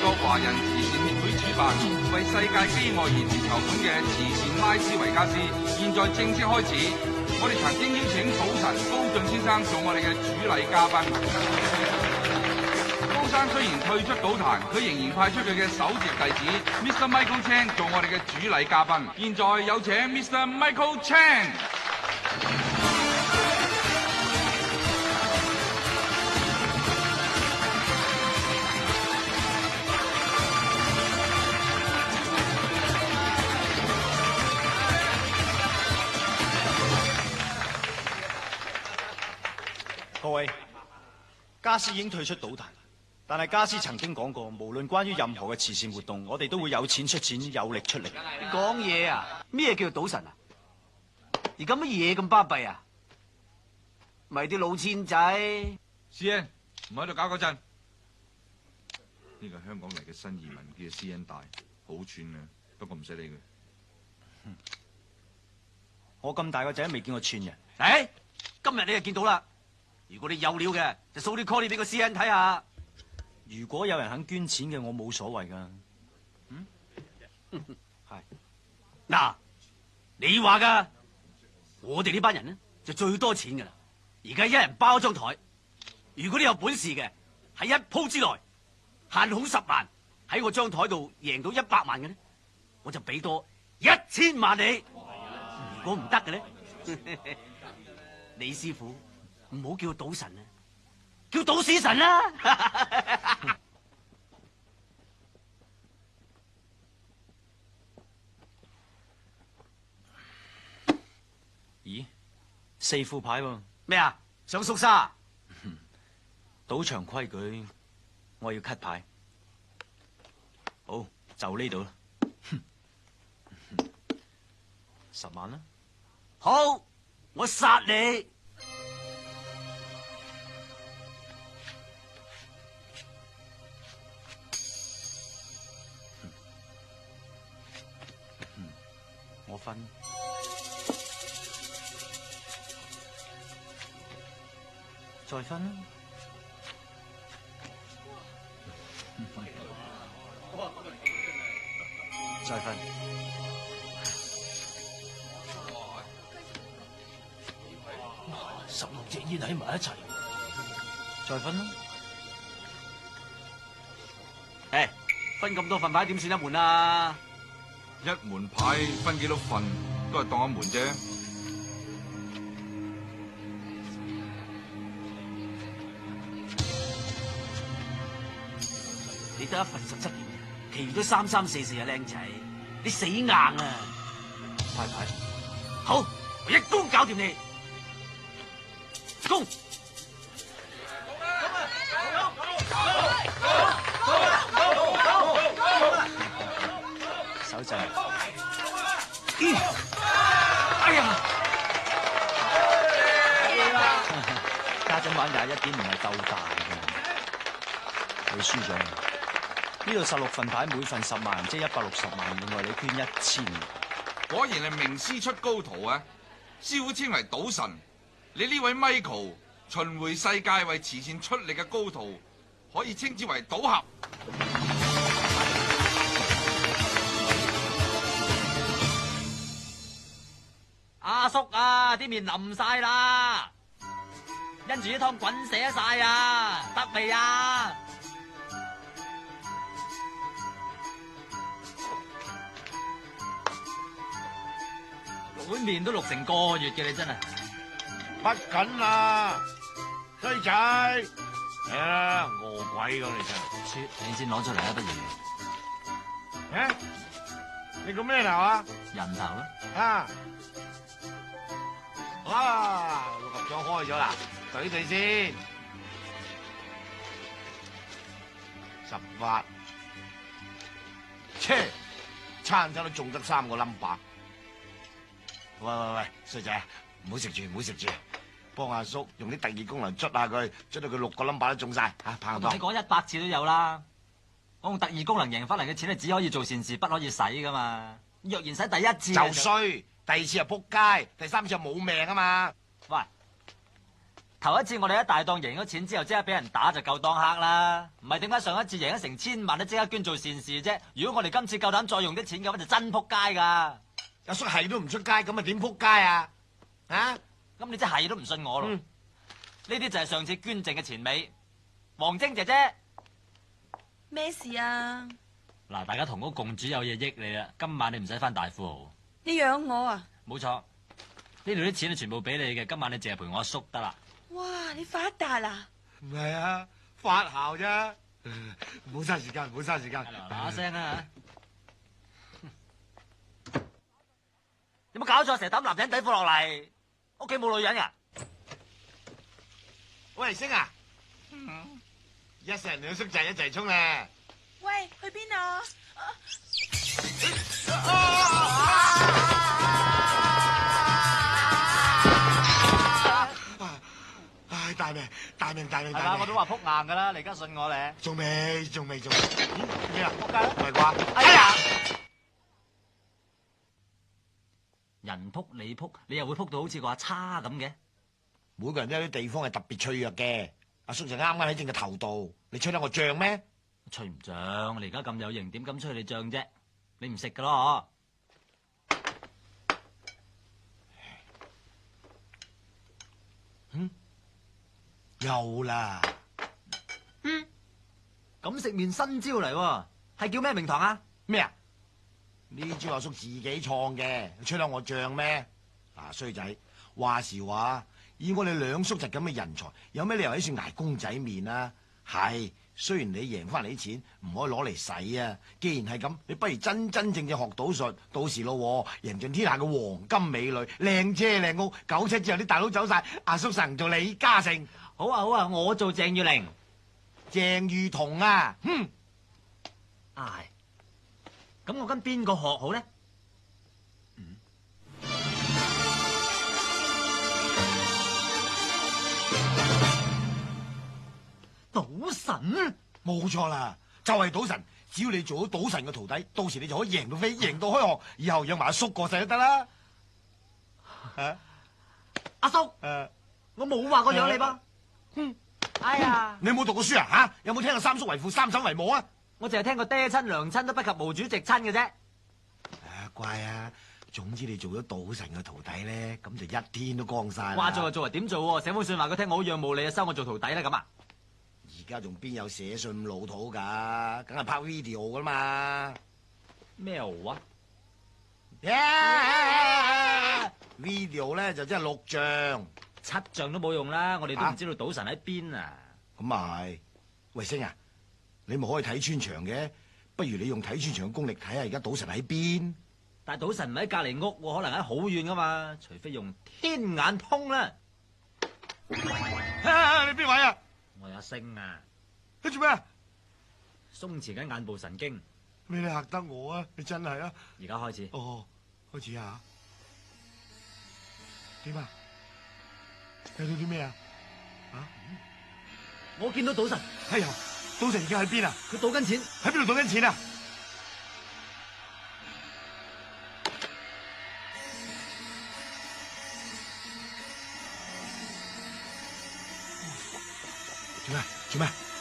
國華人慈善協會主辦，為世界飢餓兒童籌款嘅慈善拉斯維加斯，現在正式開始。我哋曾經邀請賭神高進先生做我哋嘅主禮嘉賓。高生雖然退出賭壇，佢仍然派出佢嘅首席弟子 Mr. Michael Chan 做我哋嘅主禮嘉賓。現在有請 Mr. Michael Chan。各位，加斯已經退出賭壇，但係加斯曾經講過，無論關於任何嘅慈善活動，我哋都會有錢出錢，有力出力。你講嘢啊？咩叫做賭神啊？而家乜嘢咁巴閉啊？咪啲老千仔。CN 唔喺度搞嗰陣，呢個香港嚟嘅新移民叫做 CN 大，好串啊，不過唔使理佢。我咁大個仔都未見過串人。誒，今日你就見到啦。如果你有料嘅，就 show 啲 call 俾個 CN 睇下。如果有人肯捐錢嘅，我冇所謂噶。係嗱，你話噶，我哋呢班人呢就最多錢噶啦。而家一人包張台，如果你有本事嘅，喺一鋪之內限好10萬，喺我張台度贏到100萬嘅呢，我就俾多1000萬你。如果唔得嘅呢，李師傅。唔好叫賭神啊，叫賭屎神啦！咦，4副牌喎？咩啊？想縮沙？賭場規矩，我要 cut 牌。好，就呢度啦。10萬啦。好，我殺你！我分，再分啦。再分。16隻煙喺埋一齊，再分啦。誒，分咁多份牌點算一門啊？一門牌分幾多份，都係當一門啫。你得1份17件，其餘都3、3、4、4啊，靚仔，你死硬啊！派牌。好，我一攻搞掂你。攻！手掣。哎呀！家陣玩21點唔係鬥大嘅，你輸咗。呢度16份牌，每份10萬，即係160萬。另外你捐1000。果然係名師出高徒啊！師傅稱為賭神，你呢位 Michael 巡迴世界為慈善出力嘅高徒，可以稱之為賭俠。阿叔啊，啲麵淋晒啦，因住啲湯滾瀉晒啊，得未啊？碗麵都淥成個月嘅，你真係不緊啦，衰仔，餓鬼咁你真係。你先攞出嚟啊，不如你個咩頭啊？人頭啦。6合獎開咗啦，對先。18，切，餐餐都中得3個number。喂，衰仔，唔好食住，幫阿叔用啲特異功能捽下佢，捽到佢6個number都中晒嚇，拍檔。我同你講100次都有啦。我用特異功能贏翻嚟嘅錢咧，只可以做善事，不可以使噶嘛。若然使第1次就衰，第2次又仆街，第3次又冇命啊嘛。喂，頭一次我哋一大檔贏咗錢之後，即刻俾人打就夠當黑啦。唔係點解上一次贏咗成千萬都即刻捐做善事啫？如果我哋今次夠膽再用啲錢嘅話，就真撲街噶。阿叔係都唔出街，咁啊點撲街啊？啊？咁你真係都唔信我咯？呢啲就係上次捐剩嘅錢尾。黃晶姐姐，咩事啊？嗱，大家同屋共主有嘢益你啦。今晚你唔使翻大富豪。你養我啊？冇錯，呢度啲錢全部俾你嘅。今晚你淨係陪我阿叔得啦。哇！你發達啦？唔係啊，發姣啫。唔好嘥時間，唔好嘥時間。嗱聲啊！有冇搞錯？成日抌男人底褲落嚟，屋企冇女人噶？喂，星啊！一世人兩叔仔一齊衝啊！喂，去邊啊？唉，大命，大命，大命，係嘛？大命！我都話撲硬噶啦，你而家信我咧？仲未？咩啊？撲街啦！唔係啩？哎呀！人撲你撲，你又會撲到好似個阿叉咁嘅？每個人都有啲地方係特別脆弱嘅。阿叔就啱啱喺正個頭度，你吹得我脹咩？吹唔脹，你而家咁有型，點敢吹你脹啫？你唔食噶咯？有啦。咁食麵新招嚟喎，係叫咩名堂啊？咩啊？呢招阿叔自己創嘅，吹得我脹咩？嗱，衰仔，話時話，以我哋兩叔侄咁嘅人才，有咩理由喺處捱公仔麵啊？係，雖然你贏翻嚟啲錢唔可以攞嚟使啊，既然係咁，你不如真真正正學賭術，到時咯，贏盡天下嘅黃金美女、靚車靚屋，9七之後啲大佬走晒，阿叔神做李嘉誠。好啊好啊，我做鄭裕玲。鄭裕彤啊，唉，咁我跟邊個學好咧？賭神？冇錯啦，就係賭神。只要你做到賭神嘅徒弟，到時你就可以贏到飛，贏到開學，以後養埋阿叔過世都得啦。阿叔，我冇話過養你噃。哎呀，你有冇讀過書啊？吓，有冇聽過三叔為父，三嬸為母啊？我淨係聽過爹親娘親都不及毛主席親嘅啫。乖啊！總之你做咗賭神嘅徒弟咧，咁就一天都光晒啦。話做就做，點做？寫封信話佢聽我好仰慕你啊，收我做徒弟啦咁啊！而家仲邊有寫信咁老土噶？梗係拍 video 噶嘛。咩話？video 咧就真係錄像，7像都冇用啦！我哋都唔知道賭神喺邊啊！咁啊係，喂星啊，你咪可以睇穿牆嘅，不如你用睇穿牆嘅功力睇下而家賭神喺邊。但係賭神唔喺隔離屋，可能喺好遠噶嘛，除非用天眼通啦。你邊位啊？我係阿星啊！你做咩啊？鬆弛緊眼部神經。你嚇得我啊！你真係啊！而家開始。哦，開始啊！點啊？睇到啲咩啊？我見到賭神。哎呀，賭神而家喺邊啊？佢賭緊錢。喺邊度賭緊錢啊？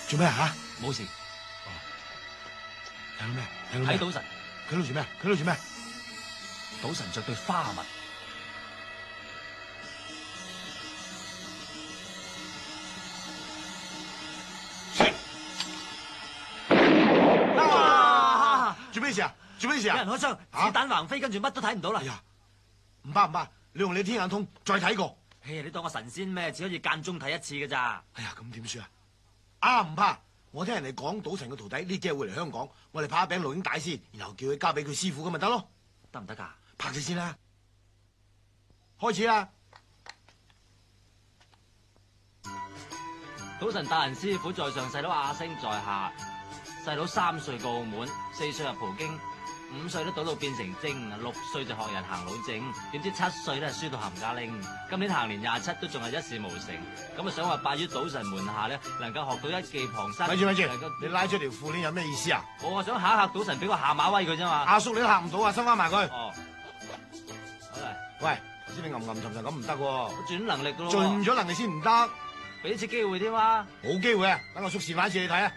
做咩吓？冇事。睇到咩？睇賭神。佢喺度做咩？佢喺度做咩？賭神着對花襪。做咩事啊？做咩事啊？有人開槍，子彈橫飛，跟住乜都睇唔到啦。哎呀，唔怕，你用你天眼通再睇過。你當我神仙咩？只可以間中睇一次㗎咋。哎呀，咁點算啊？唔怕，我聽人哋講賭神嘅徒弟呢幾日會嚟香港，我哋拍一餅錄影帶先，然後叫佢交俾佢師傅咁咪得咯。得唔得㗎？拍住先啦，開始啦！賭神大人師傅在上，細佬阿星在下。細佬3歲過澳門，4歲入葡京，5歲都賭到變成精，6歲就學人行老正，點知7歲咧輸到冚家拎。今年行年27都仲係一事無成，咁啊想話拜於賭神門下咧，能夠學到一技傍身。咪住，你拉出條褲鏈有咩意思啊？我想嚇賭神，俾個下馬威佢啫嘛。阿叔你都嚇唔到啊，收翻埋佢。哦，好啦，喂，頭先你吟沉沉咁唔得喎。我盡能力噶咯。盡咗能力先唔得。俾次機會添嘛。冇機會啊！等我叔示範一次你睇啊！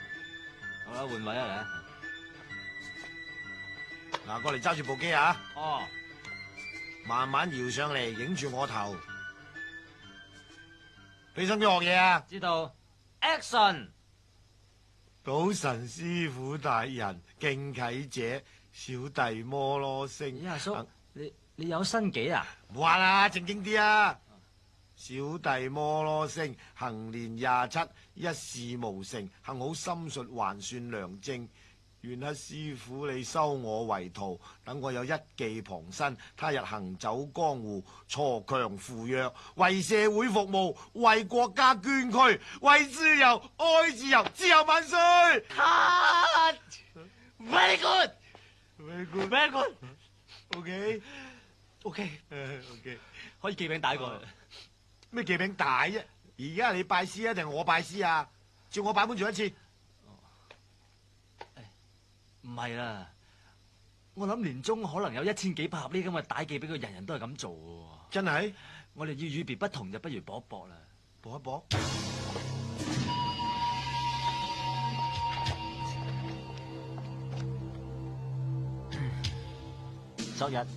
好啦，換位啊嗱，過嚟揸住部機啊！嚟。哦，慢慢搖上嚟，影住我頭。你想唔想學嘢啊？知道。Action！賭神師傅大人，敬啟者，小弟摩羅星。咦，阿叔，你有新紀啊？唔玩啦，正經啲啊！小弟摩羅星，行年27，一事無成，幸好心術還算良正。願乞師傅你收我為徒，等我有一技傍身，他日行走江湖，鋤強扶弱，為社會服務，為國家捐軀，為自由愛自由，自由萬歲 Very good， ！Very good， very good。 OK， OK， OK， 可以寄餅帶過去。咩記餅大啫？而家係你拜師啊，定係我拜師啊？照我版本做一次。唔係啦，我諗年中可能有1000幾百盒呢咁嘅帶寄俾佢，人人都係咁做嘅。真係？我哋要與別不同，就不如搏一搏啦。搏一搏。昨日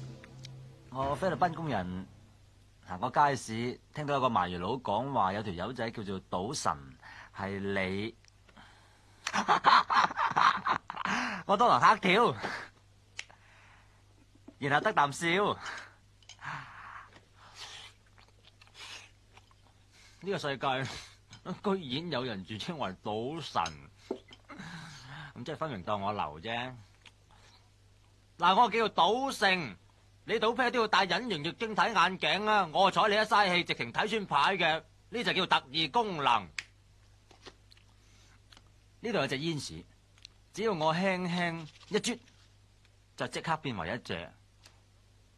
我菲律賓工人行過街市，聽到一個賣魚佬講話，有條友仔叫做賭神，係你。我當堂嚇跳，然後得啖笑。呢個世界居然有人自稱為賭神，咁即係分明當我流啫。嗱，我叫做賭聖，你賭啤都要戴隱形液晶體眼鏡啊！我睬你一嘥氣，直情睇穿牌嘅，呢就叫特異功能。呢度有隻煙屎，只要我輕輕一啜，就即刻變為一隻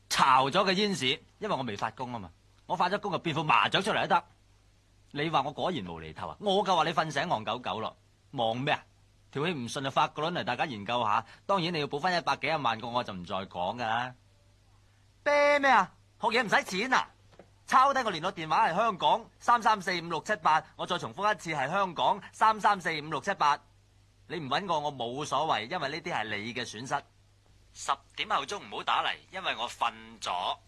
巢咗嘅煙屎。因為我未發功啊嘛，我發咗功就變副麻雀出嚟都得。你話我果然無厘頭啊？我就話你瞓醒戇狗狗咯，忙咩啊？條氣唔順就發個輪嚟，大家研究下。當然你要補翻100幾廿萬個，我就唔再講噶啦。啤咩啊？學嘢唔使錢啊？抄低個聯絡電話係香港3345678，我再重複一次係香港3345678。你唔揾我冇所謂，因為呢啲係你嘅損失。10點後鐘唔好打嚟，因為我瞓咗。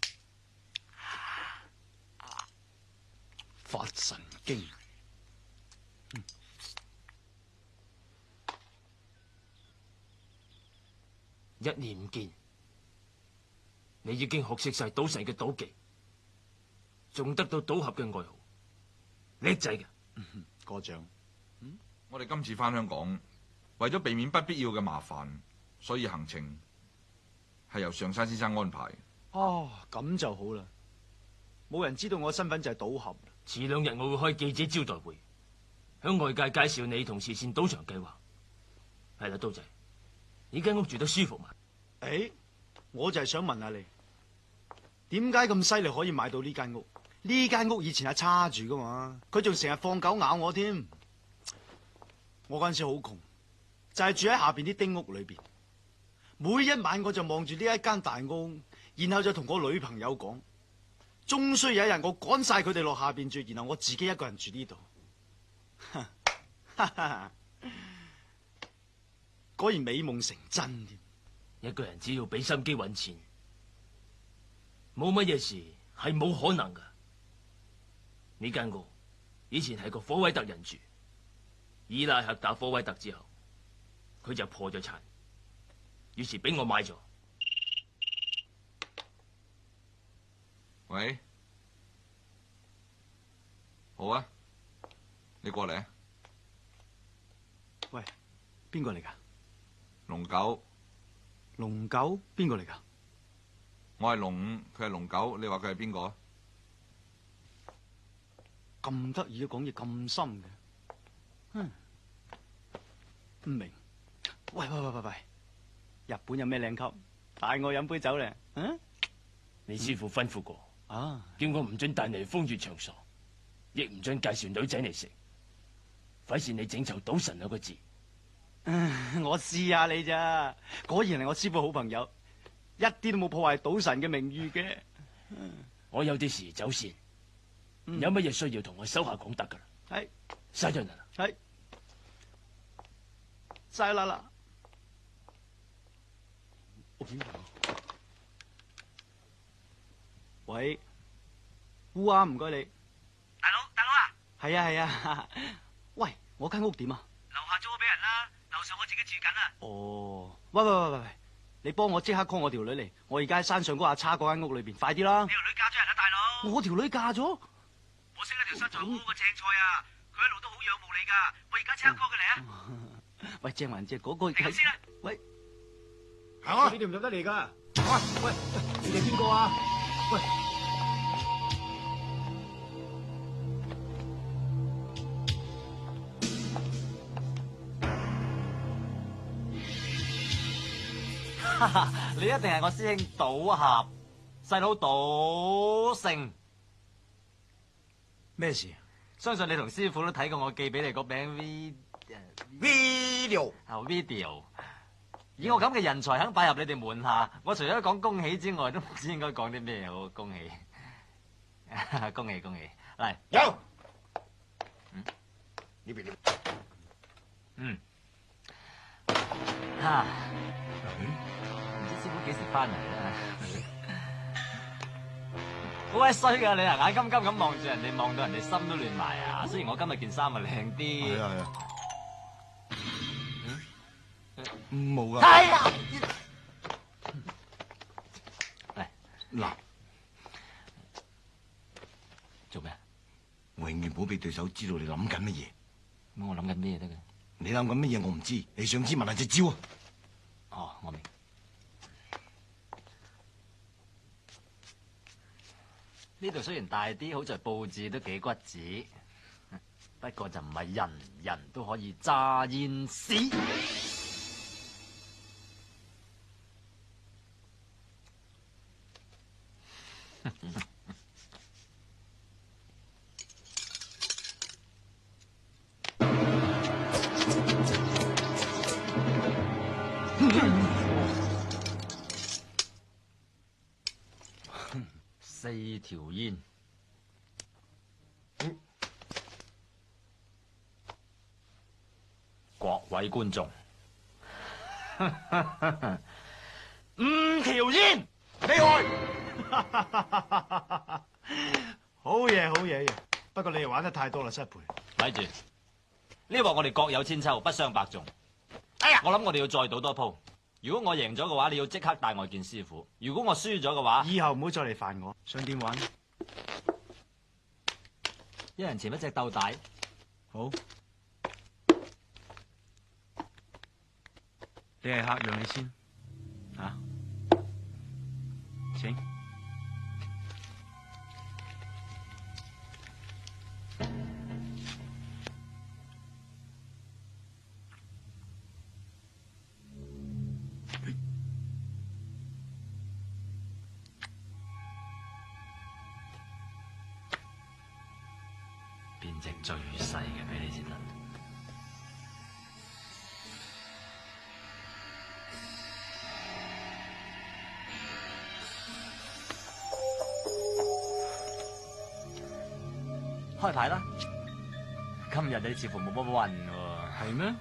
發神經。一年唔見，你已經學識晒賭神嘅賭技，仲得到賭俠嘅外號，叻仔嘅。過獎。我哋今次翻香港，為咗避免不必要嘅麻煩，所以行程係由上山先生安排。哦，咁就好啦，冇人知道我身份就係賭俠。遲2日我會開記者招待會，向外界介紹你同慈善賭場計劃。係啦，刀仔，你間屋住得舒服嘛？誒，我就係想問下你，點解咁犀利可以買到呢間屋？呢間屋以前係叉住噶嘛，佢仲成日放狗咬我添。我嗰陣時好窮，就係住喺下邊啲丁屋裏邊。每一晚我就望住呢一間大屋，然後就同我女朋友講，終須有一日我趕晒佢哋落下邊住，然後我自己一個人住呢度。果然美夢成真添。一個人只要俾心機揾錢，冇乜嘢事係冇可能噶。呢間屋以前係個科威特人住，伊拉克打科威特之後，佢就破咗產，於是俾我買咗。喂，好啊，你過嚟啊。喂，邊個嚟噶？龍九，龍九邊個嚟噶？我係龍五，佢係龍九，你話佢係邊個啊？咁得意，講嘢咁深嘅，唔明。喂，日本有咩靚級？帶我飲杯酒咧。你師父吩咐過，啊，叫我唔准帶你去風月場所，亦唔准介紹女仔嚟食，費事你整臭賭神2個字。我試下你咋，果然係我師父好朋友，一啲都冇破壞賭神嘅名譽嘅。我有啲事走先，有乜嘢需要同我手下講得噶啦。係殺人啊！係，晒啦啦。喂，烏鴉唔該你。大佬啊！係啊係啊。喂，我間屋點啊？樓下租咗俾人啦，樓上我自己住緊啊！哦，喂，你幫我即刻 call 我條女嚟，我而家喺山上嗰阿叉嗰間屋裏邊，快啲啦！你條女嫁咗人啦，大佬！我條女嫁咗？我識一條身材好好嘅青菜啊，佢一路都好仰慕你噶，我而家即刻 call 佢嚟啊！喂，正還正嗰個你咁先啦。喂，行啊！你哋唔入得嚟噶。喂，你哋邊個啊？喂，你一定係我師兄賭俠，細佬賭聖。咩事？相信你同師傅都睇過我寄俾你嗰餅 video video。以我咁嘅人才肯拜入你哋門下，我除咗講恭喜之外，都唔知應該講啲咩好。恭喜，恭喜恭喜！嚟有。呢邊嚇，唔知師傅幾時翻嚟啊？好鬼衰㗎你啊！眼金金咁望住人哋，望到人哋心都亂埋啊！雖然我今日件衫啊靚啲，係啊。冇噶。係啊！嚟嗱，做咩啊？永遠唔好俾對手知道你諗緊乜嘢。咁我諗緊咩得嘅？你諗緊乜嘢我唔知，你想知問下隻招啊！哦，我明。呢度雖然大啲，好在佈置都幾骨子，不過就唔係人人都可以揸煙屎。4條煙，各位觀眾，5條煙，厲害！好嘢。不過你哋玩得太多啦，失陪。咪住，呢鑊我哋各有千秋，不相伯仲。哎呀，我諗我哋要再賭多鋪。如果我贏咗嘅話，你要即刻帶我見師傅；如果我輸咗嘅話，以後唔好再嚟煩我。想點玩？一人潛一隻鬥大。好。你係客，讓你先。嚇？請。變隻最細嘅俾你先得。開牌啦！今日你似乎冇乜運喎。係咩？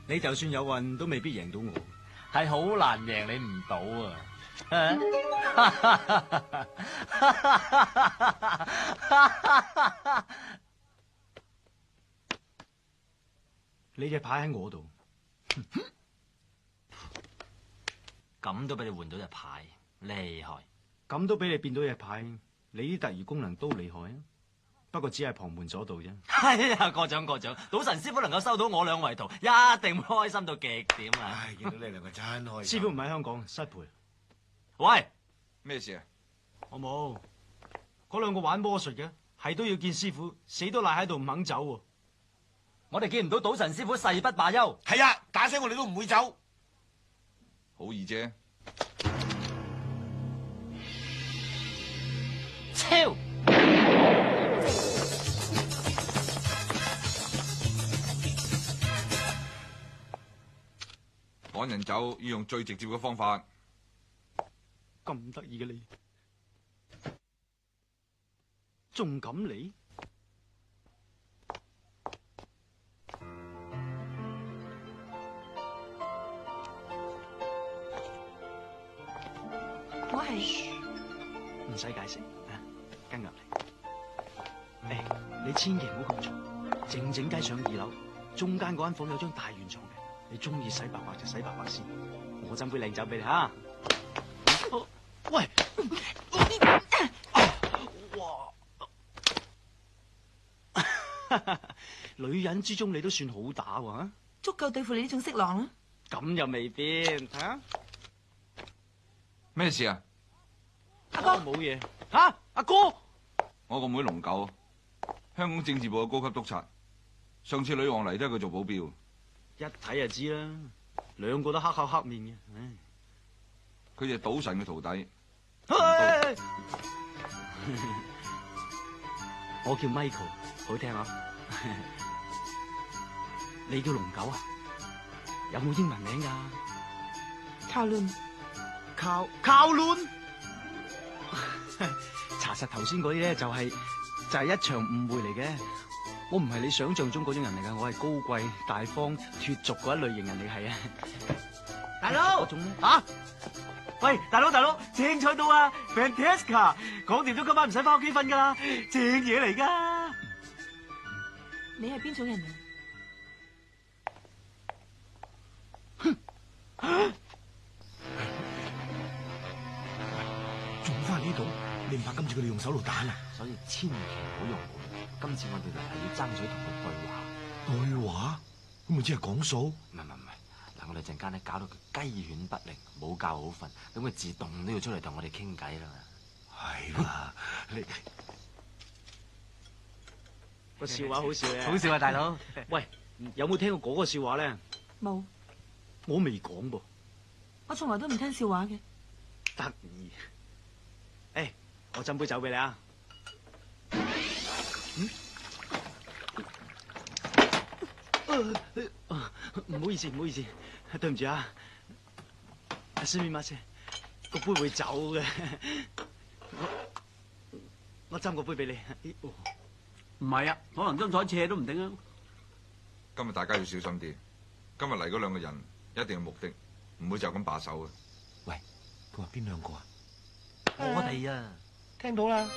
你就算有運，都未必贏到我。係好難贏你唔到啊！你隻牌喺我度，咁都俾你換到隻牌，厲害！咁都俾你變到隻牌，你啲特異功能都厲害啊！不過只係旁門左道啫。係啊，過獎過獎，賭神師傅能夠收到我兩位徒，一定會開心到極點啊！唉，見到你兩個真開心。師傅唔喺香港，失陪。喂，咩事啊？我冇，嗰兩個玩魔術嘅，係都要見師傅，死都賴喺度唔肯走喎。我哋見唔到賭神師傅誓不罷休。係啊，打死我哋都唔會走。好易啫。超！趕人走要用最直接嘅方法。咁得意嘅你，仲敢嚟？我係唔使解釋啊，跟入嚟。你千祈唔好咁嘈，靜靜雞上2樓，中間嗰間房有張大圓床嘅，你中意洗白白就洗白白先，我斟杯靚酒俾你吓。喂，哇！女人之中你都算好打喎，足夠對付你呢種色狼啦。咁又未必，睇下咩事啊？阿哥冇嘢吓，阿哥。我個妹龍九，香港政治部嘅高級督察，上次女王嚟都係佢做保鏢。一睇就知啦，兩個都黑口黑面嘅，唉。佢就係賭神嘅徒弟。我叫 Michael， 好聽啊！你叫龍九啊？有冇英文名㗎？靠亂，靠亂。查實頭先嗰啲咧就係一場誤會嚟嘅。我唔係你想象中嗰種人嚟㗎，我係高貴大方脫俗嗰一類型人嚟，係啊。大佬嗰種咧啊！喂，大佬，精彩到啊 ，Fantastic！ 講掂咗今晚唔使翻屋企瞓噶啦，正嘢嚟噶。你係邊種人啊？仲翻呢度？你唔怕今次佢哋用手榴彈啊？所以千祈唔好用武力。今次我哋嚟係要爭取同佢對話。對話？咁咪只係講數？唔係，嗱，我哋陣間咧搞到佢雞犬不寧，冇覺好瞓，咁佢自動都要出嚟同我哋傾偈啦。係啦，你個笑話好笑嘅，好笑啊，大佬！喂，有冇聽過嗰個笑話咧？冇，我未講噃。我從來都唔聽笑話嘅。得意。我斟杯酒俾你啊。唔好意思，對唔住啊。すみません，個杯會走嘅。我斟個杯俾你。唔係啊，可能張台斜都唔定啊。今日大家要小心啲。今日嚟嗰兩個人一定有目的，唔會就咁罷手嘅。喂，佢話邊兩個啊？我哋啊，聽到啦。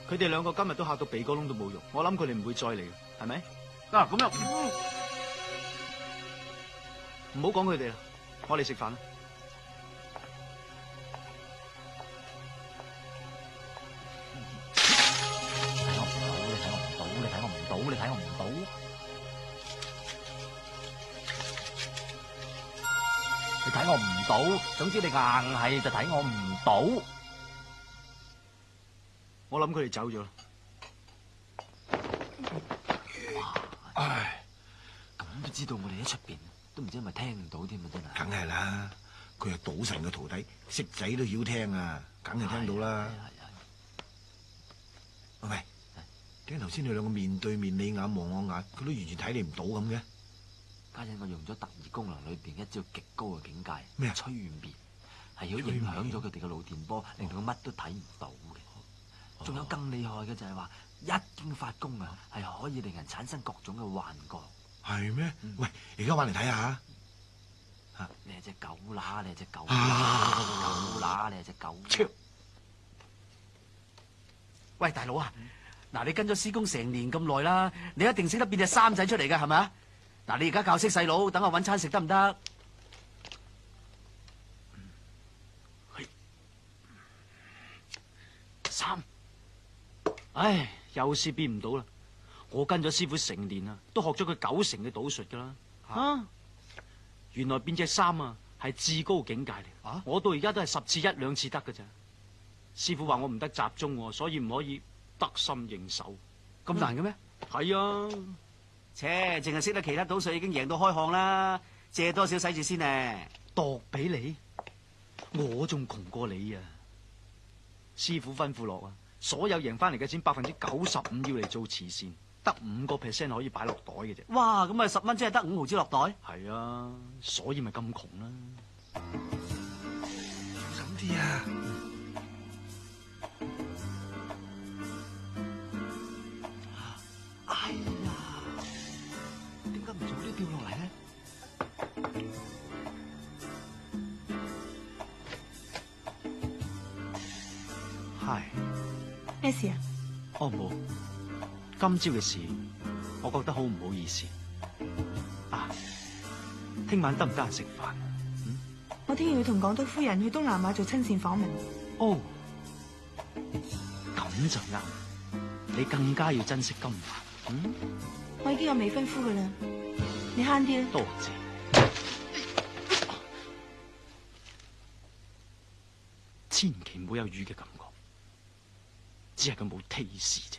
佢哋兩個今日都嚇到鼻哥窿都冇用，我諗佢哋唔會再嚟嘅，係咪？嗱，咁樣唔好講佢哋啦，我哋食飯啦。你睇我唔到，你睇我唔到。總之你硬係就睇我唔到。我諗佢哋走咗啦。唉，咁都知道我哋喺出邊，都唔知係咪聽唔到添啊！真係。梗係啦，佢係賭神嘅徒弟，識仔都曉聽啊，梗係聽到啦。喂，點解頭先你兩個面對面你眼望我眼，佢都完全睇你唔到咁嘅？家陣我用咗特異功能裏邊一招極高嘅境界，咩啊？催眠，係要影響咗佢哋嘅腦電波，令到佢乜都睇唔到嘅。仲有更厲害嘅就係話，一經發功啊，係可以令人產生各種嘅幻覺。係咩？喂，而家玩嚟睇下。你係隻狗乸，你係隻狗啊狗乸，你係隻狗。喂，大佬啊，嗱，你跟咗師公成年咁耐啦，你一定識得變隻三仔出嚟㗎，係咪啊？嗱，你而家教識細佬，等我搵餐食得唔得？三，唉，有事變唔到啦。我跟咗師傅成年啦，都學咗佢9成嘅賭術噶啦。啊，原來變隻三啊，係至高境界嚟。啊，我到而家都係10次1、2次得噶咋。師傅話我唔得集中，所以唔可以得心應手。咁難嘅咩？係啊。切，淨係識得其他賭術已經贏到開巷啦，借多少使住先啊？度俾你，我仲窮過你啊！師傅吩咐落啊，所有贏翻嚟嘅錢95%要嚟做慈善，得5% 可以擺落袋嘅啫。哇，咁咪10蚊即係得5毫子落袋？係啊，所以咪咁窮啦。啲啊！哎呀，點解唔早啲掉落嚟咧？係咩事啊？哦冇，今朝嘅事，我覺得好唔好意思。啊，聽晚得唔得閒食飯？我聽日要同港督夫人去東南亞做親善訪問。哦，咁就啱。你更加要珍惜今晚。我已經有未婚夫噶啦，你慳啲啦。多謝。千祈唔好有魚嘅感覺，只係佢冇 taste 啫。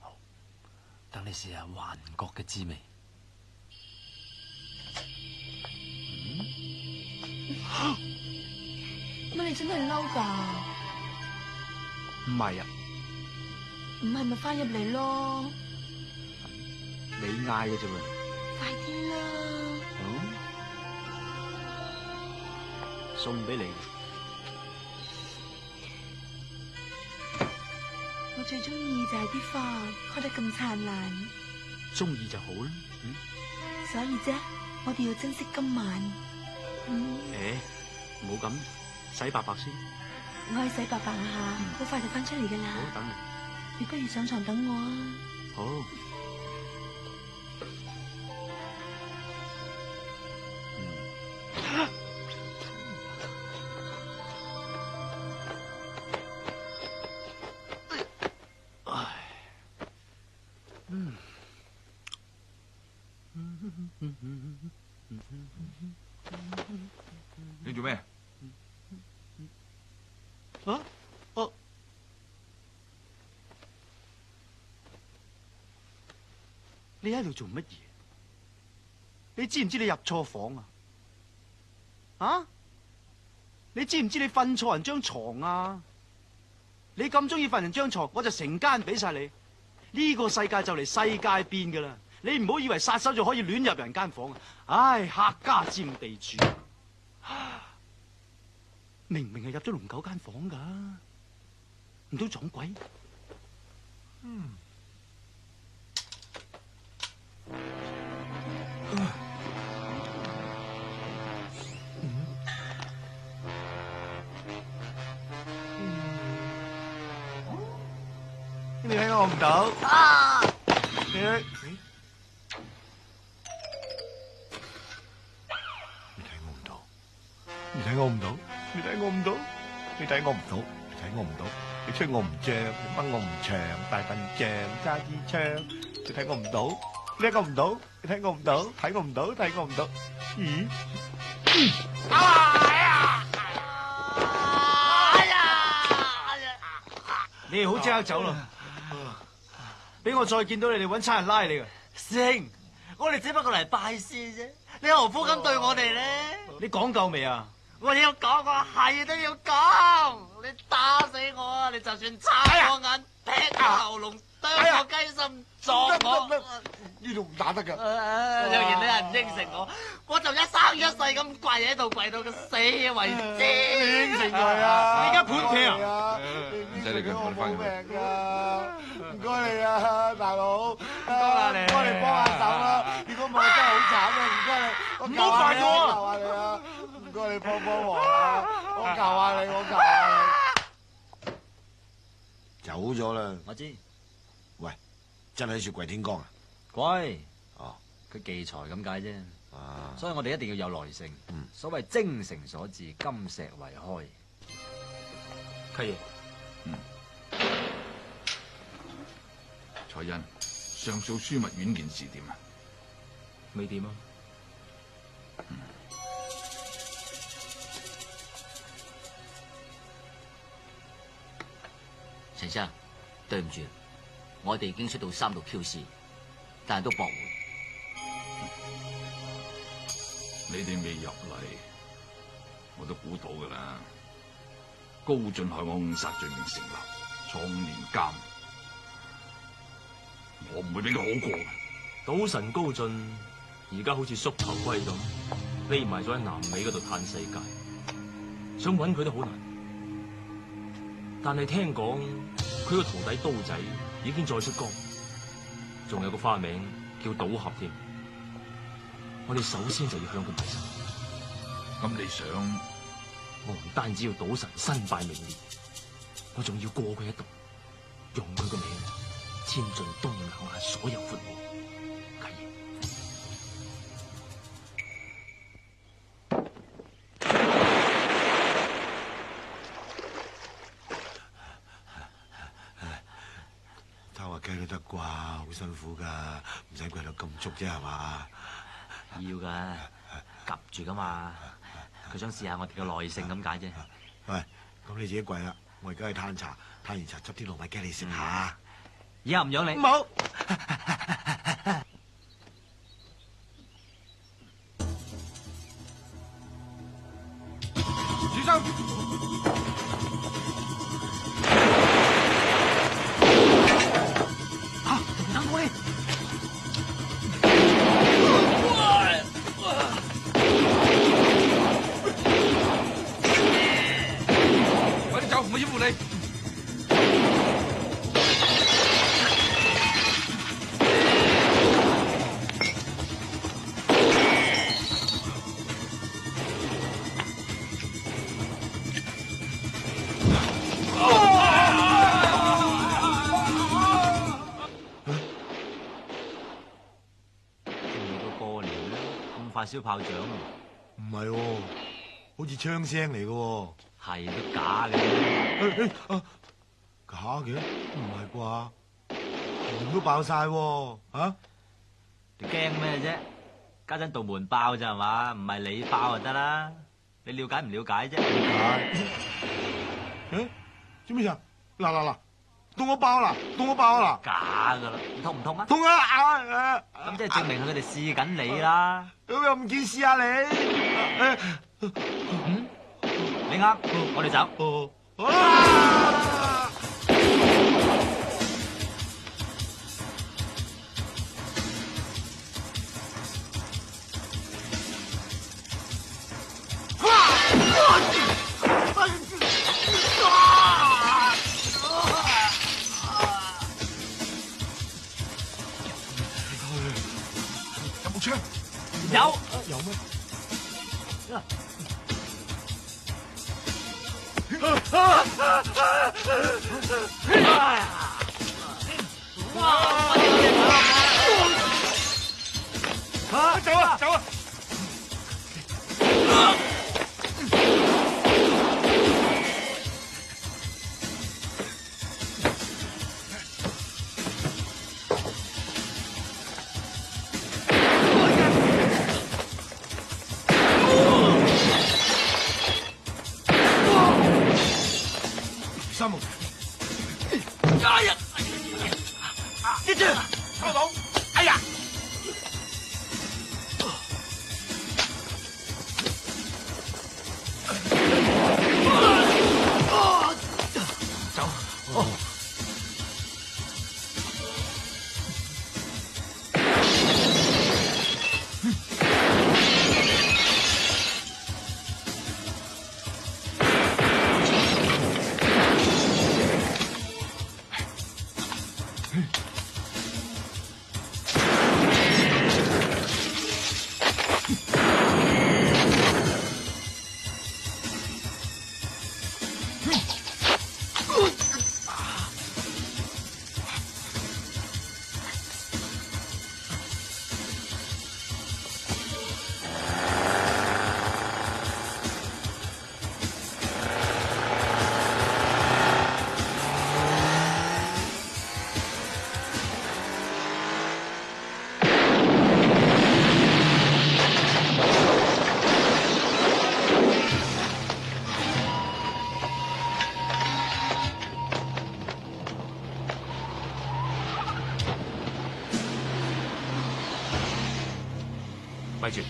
好，等你試下幻覺嘅滋味。乜你真係嬲㗎？唔係啊，唔係咪翻入嚟咯？你嗌嘅啫喎。快啲啦！送俾你。我最中意就係啲花開得咁燦爛，中意就好啦。所以啫，我哋要珍惜今晚。唔好咁，洗白白先。我去洗白白下，好快就翻出嚟噶啦。好，等你。你不如上床等我啊！好。你做咩？啊？哦，你喺度做乜嘢？你知唔知你入錯房啊？啊？你知唔知你瞓錯人張床啊？你咁中意瞓人張床，我就成間俾晒你。呢個世界就嚟世界變噶啦！你唔好以為殺手就可以亂入人間房啊！唉，客家佔地主。明明係入咗龍九間房噶，唔通撞鬼？你睇我唔到。你睇我唔到，你睇我唔到，你睇我唔到，你睇我唔到，你睇我唔到，你吹我唔脹，你掹我唔長，大笨象揸支槍，你睇我唔到，你睇我唔到，你睇我唔到，睇我唔到，睇我唔到，咦？你哋好即刻走咯！俾我再見到你哋，搵差人拉你噶。師兄，我哋只不過嚟拜師啫，你何苦咁對我哋咧？你講夠未啊？我要講，我係都要講。你打死我啊！你就算插我眼、劈我喉嚨、剁我雞心、撞我，呢度唔打得噶。若然你係唔應承我，我就一生一世咁跪喺度，跪到佢死為止。應承佢啊！你而家盤劈啊！唔使理佢，我哋翻去。命啊！唔該你啊，大佬，唔該你唔該你幫下手啦！如果唔係我真係好慘啊！唔該你，唔好煩我啊！求下你啊！唔該你幫幫我啊！我求下你，我求下你。走咗啦！我知，喂，真係雪櫃天光啊！貴哦，佢忌財咁解啫。啊，所以我哋一定要有耐性。所謂精誠所至，金石為開。契爺，彩欣，上訴樞密院件事點啊？未掂啊？陳生，對唔住，我哋已經出到3度 QC，但係都駁回。你哋未入嚟，我都估到噶啦。高進害我誤殺罪名成立，坐5年監，我唔會俾佢好過嘅。賭神高進而家好似縮頭龜咁，匿埋咗喺南美嗰度嘆世界。想揾佢都好難。但係聽講佢個徒弟刀仔已經再出江，仲有個花名叫賭俠添。我哋首先就要向佢埋身。咁你想？我唔單止要賭神身敗名裂，我仲要過佢一道，用佢個名遷進東南亞所有闊戶。契爺，偷下雞都得啩，好辛苦噶，唔使跪到咁足啫係嘛？要噶，夾住噶嘛。佢想試下我哋嘅耐性咁解啫。喂，咁你自己跪啦，我而家去攤茶，攤完茶執啲糯米雞你食下。以後唔養你。冇。小心！等我哋。快啲走，我掩護你。燒炮仗唔係喎，好似槍聲嚟嘅喎。係都假嘅。假嘅？唔係啩？門都爆晒喎！啊！你驚咩啫？家陣道門爆咋係嘛？唔係你爆就得啦。你了解唔了解啫？誒，做咩事啊？嗱，到我爆啦！到我爆啦！假噶啦，痛唔痛啊？痛啊！咁即係證明佢哋試緊你啦。咁又唔見試下你？你啱，我哋走。有冇槍？有。有咩？走啊！走啊！三木，哎呀！記住，收到。哎呀！走。哦。咪住，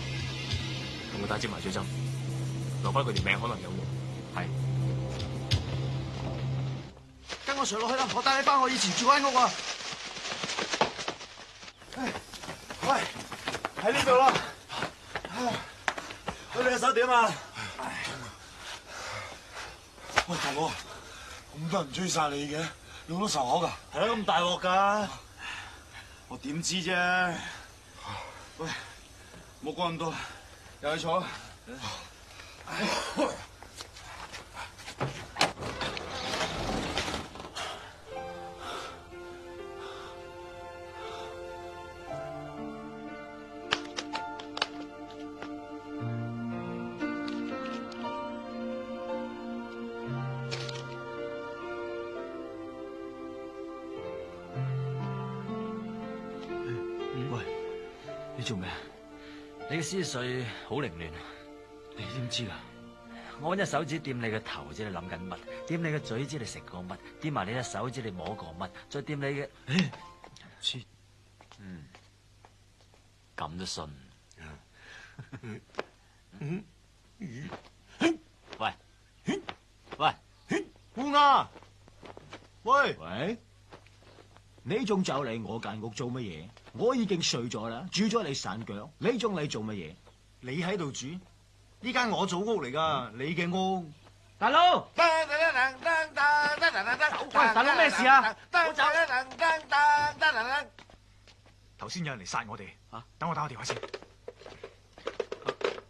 同佢打支麻醉針，留翻佢條命可能有用。係。跟我上落去啦，我帶你翻我以前住間屋啊！喂，喺呢度啦。你隻手點啊？喂，大佬，咁多人追殺你嘅，你好多仇口㗎？係咯，咁大鑊㗎，我點知啫？喂，冇講咁多，入去坐啦。你做咩？你嘅思緒好凌亂，你點知㗎？我揾隻手指掂你嘅頭，知你諗緊乜；掂你嘅嘴，知你食過乜；掂埋你隻手，知你摸過乜；再掂你嘅，切，咁都信？喂，喂，烏鴉，喂，喂，你仲走嚟我間屋做乜嘢？我已經睡咗啦，煮咗你散腳，你仲嚟做乜嘢？你喺度住？呢間我祖屋嚟㗎，你嘅屋。大佬，喂，大佬咩事啊？頭先有人嚟殺我哋，等我打個電話先。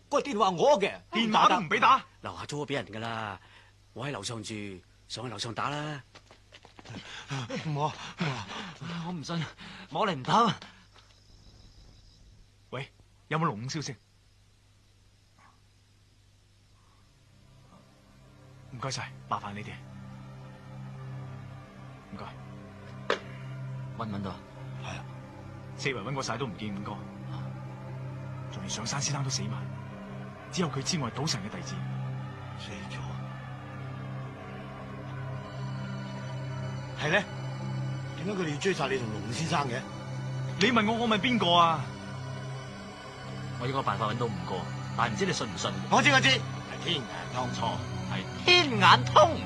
個電話我嘅，電話都唔俾打。樓下租咗俾人㗎啦，我喺樓上住，上去樓上打啦。我我唔信，摸嚟唔得。喂，有冇龍五消息？唔該晒，麻煩你哋。唔該。揾唔揾到？係啊，四圍揾過晒都唔見五哥，仲連上山先生都死埋，只有佢知我係賭神嘅弟子。死咗。係咧？點解佢哋要追殺你同龍先生嘅？你問我，我問邊個啊？我應該辦法揾到五個，但係唔知你信唔信？我知，係天眼通。錯，係天眼通。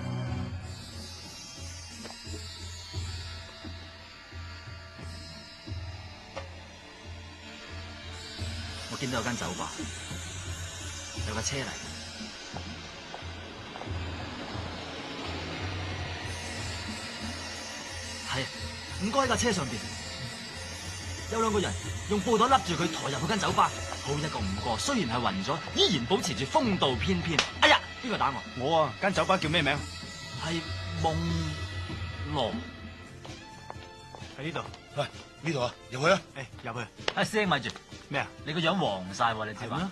我見到有間酒吧，有架車嚟。係，五哥喺架車上邊，有兩個人用布袋笠住佢，抬入嗰間酒吧。好一個五哥，雖然係暈咗，依然保持住風度翩翩。哎呀，邊個打我？我啊，間酒吧叫咩名？係夢羅。喺呢度。喂，呢度啊，入去啊。誒，入去。阿師兄咪住。咩啊？你個樣黃晒喎，你知嘛？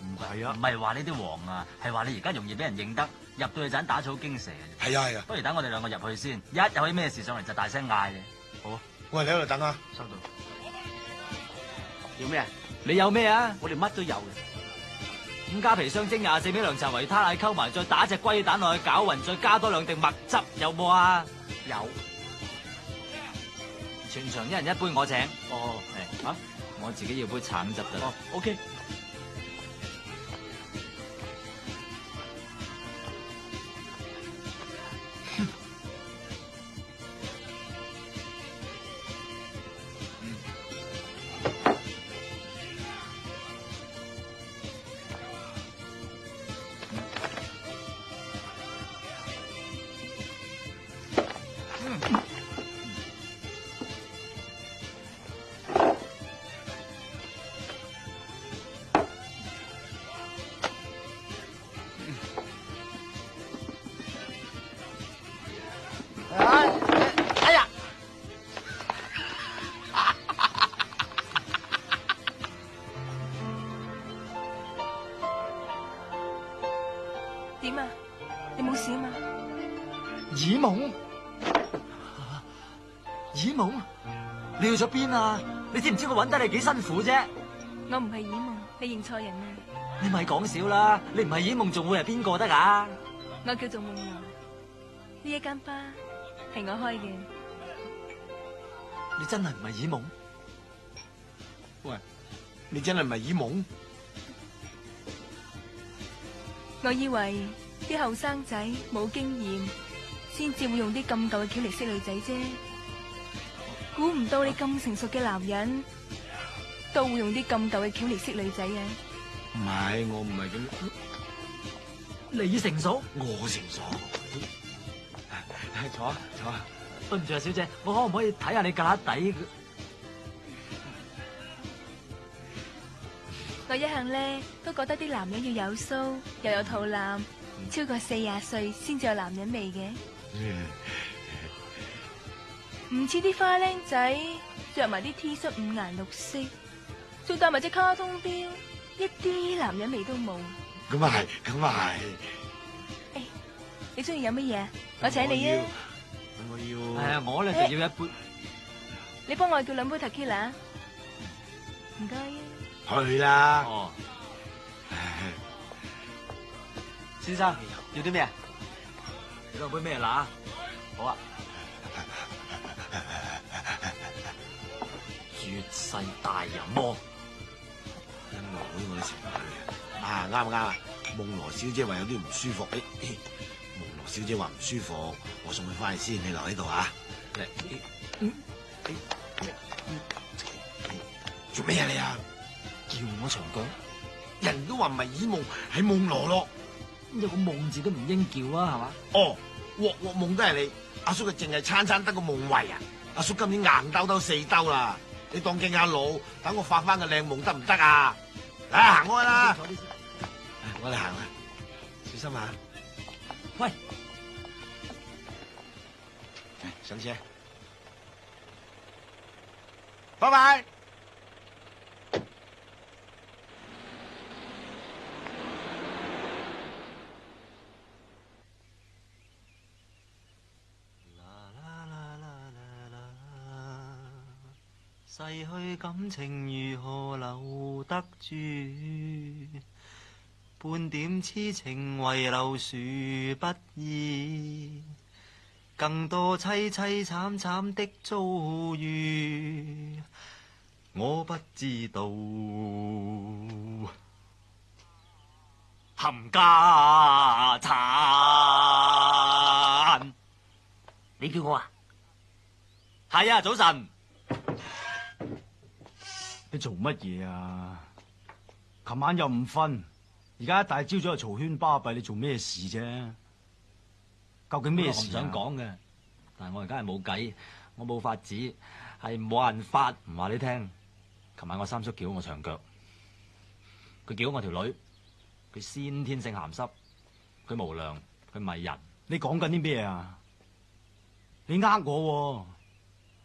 唔係啊，唔係話呢啲黃啊，係話你而家容易俾人認得，入到去盞打草驚蛇嘅。係啊。不如等我哋兩個入去先，一有啲咩事上嚟就大聲嗌嘅。好啊。喂，你喺度等啊。收到。要咩啊？你有咩啊？我哋乜都有嘅。五加皮雙蒸24味涼茶維他奶溝埋，再打隻龜蛋落去攪勻，再加多2滴墨汁，有冇啊？有。全場一人一杯，我請。哦，係啊，我自己要杯橙汁得。哦，OK。哎呀！點啊？你冇事啊嘛？耳夢？耳夢？你去咗邊啊？你知唔知我揾得你幾辛苦啫？我唔係耳夢，你認錯人啦。你咪講笑啦！你唔係耳夢，仲會係邊個得㗎？我叫做夢羅，呢一間吧係我開嘅。你真係唔係耳夢？喂，你真係唔係耳夢？我以為啲後生仔冇經驗，先至會用啲咁舊嘅橋嚟識女仔啫。估唔到你咁成熟嘅男人，都會用啲咁舊嘅橋嚟識女仔啊！唔係，我唔係咁。你成熟？我成熟。坐啊坐啊。對唔住啊，小姐，我可唔可以睇下你架底？我一向咧都覺得啲男人要有鬚，又有肚腩，超過40歲先至有男人味嘅，唔似啲花僆仔着埋啲 T 恤五顏六色，仲戴埋隻卡通錶，一啲男人味都冇。咁啊係，咁啊係。誒，你中意飲乜嘢啊？我請你啊！我要。係啊，我咧就要一杯。你幫我叫2杯 tequila，唔該啊。去啦。哦。先生要啲咩啊？你2杯咩啦？好啊。絕世大淫魔。因為我啲情侶啊，啱唔啱啊？夢羅小姐話有啲唔舒服，夢羅小姐話唔舒服，我送佢翻去先，你留喺度啊。做咩啊你啊？叫我長腳，人都話唔係耳夢，係夢羅咯。有個夢字都唔應叫啊，係嘛？哦，鑊鑊夢都係你，阿叔佢淨係餐餐得個夢遺啊！阿叔今年硬兜兜4兜啦，你當敬下老，等我發翻個靚夢得唔得啊？行開啦！我哋行啦，小心下。喂，上車，拜拜。逝去感情如何留得住？半點痴情遺留殊不易，更多凄凄慘慘的遭遇，我不知道。冚家產，你叫我啊？係啊，早晨。你做乜嘢啊？琴晚又唔瞓，而家一大朝早就嘈喧巴閉，你做咩事啫？究竟咩事啊？我唔想講嘅，但係我而家係冇計，我冇法子，係冇辦法唔話你聽。琴晚我三叔叫我長腳，佢叫我條女，佢先天性鹹濕，佢無良，佢迷人。你講緊啲咩啊？你呃我喎，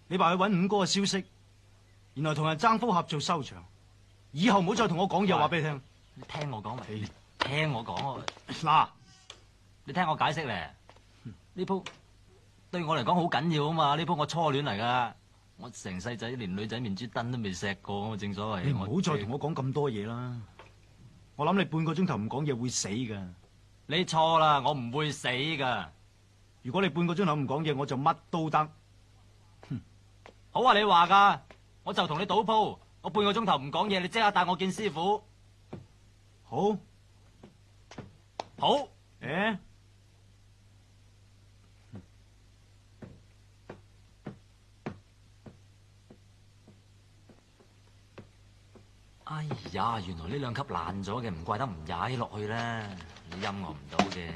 你話去搵五哥嘅消息。原來同人爭福合做收場，以後唔好再同我講嘢，話俾你聽。你聽我講，你聽我講。嗱，你聽我解釋咧。呢鋪對我嚟講好緊要啊嘛！呢鋪我初戀嚟噶，我成世仔連女仔面珠燈都未錫過，正所謂。你唔好再同我講咁多嘢啦！我諗你半個鐘頭唔講嘢會死噶。你錯啦，我唔會死噶。如果你半個鐘頭唔講嘢，我就乜都得。好啊，你話噶。我就同你賭鋪，我半個鐘頭唔講嘢，你即刻帶我見師傅。好，好，誒，哎呀，原來呢2級爛咗嘅，唔怪得唔踩落去啦，你陰我唔到嘅。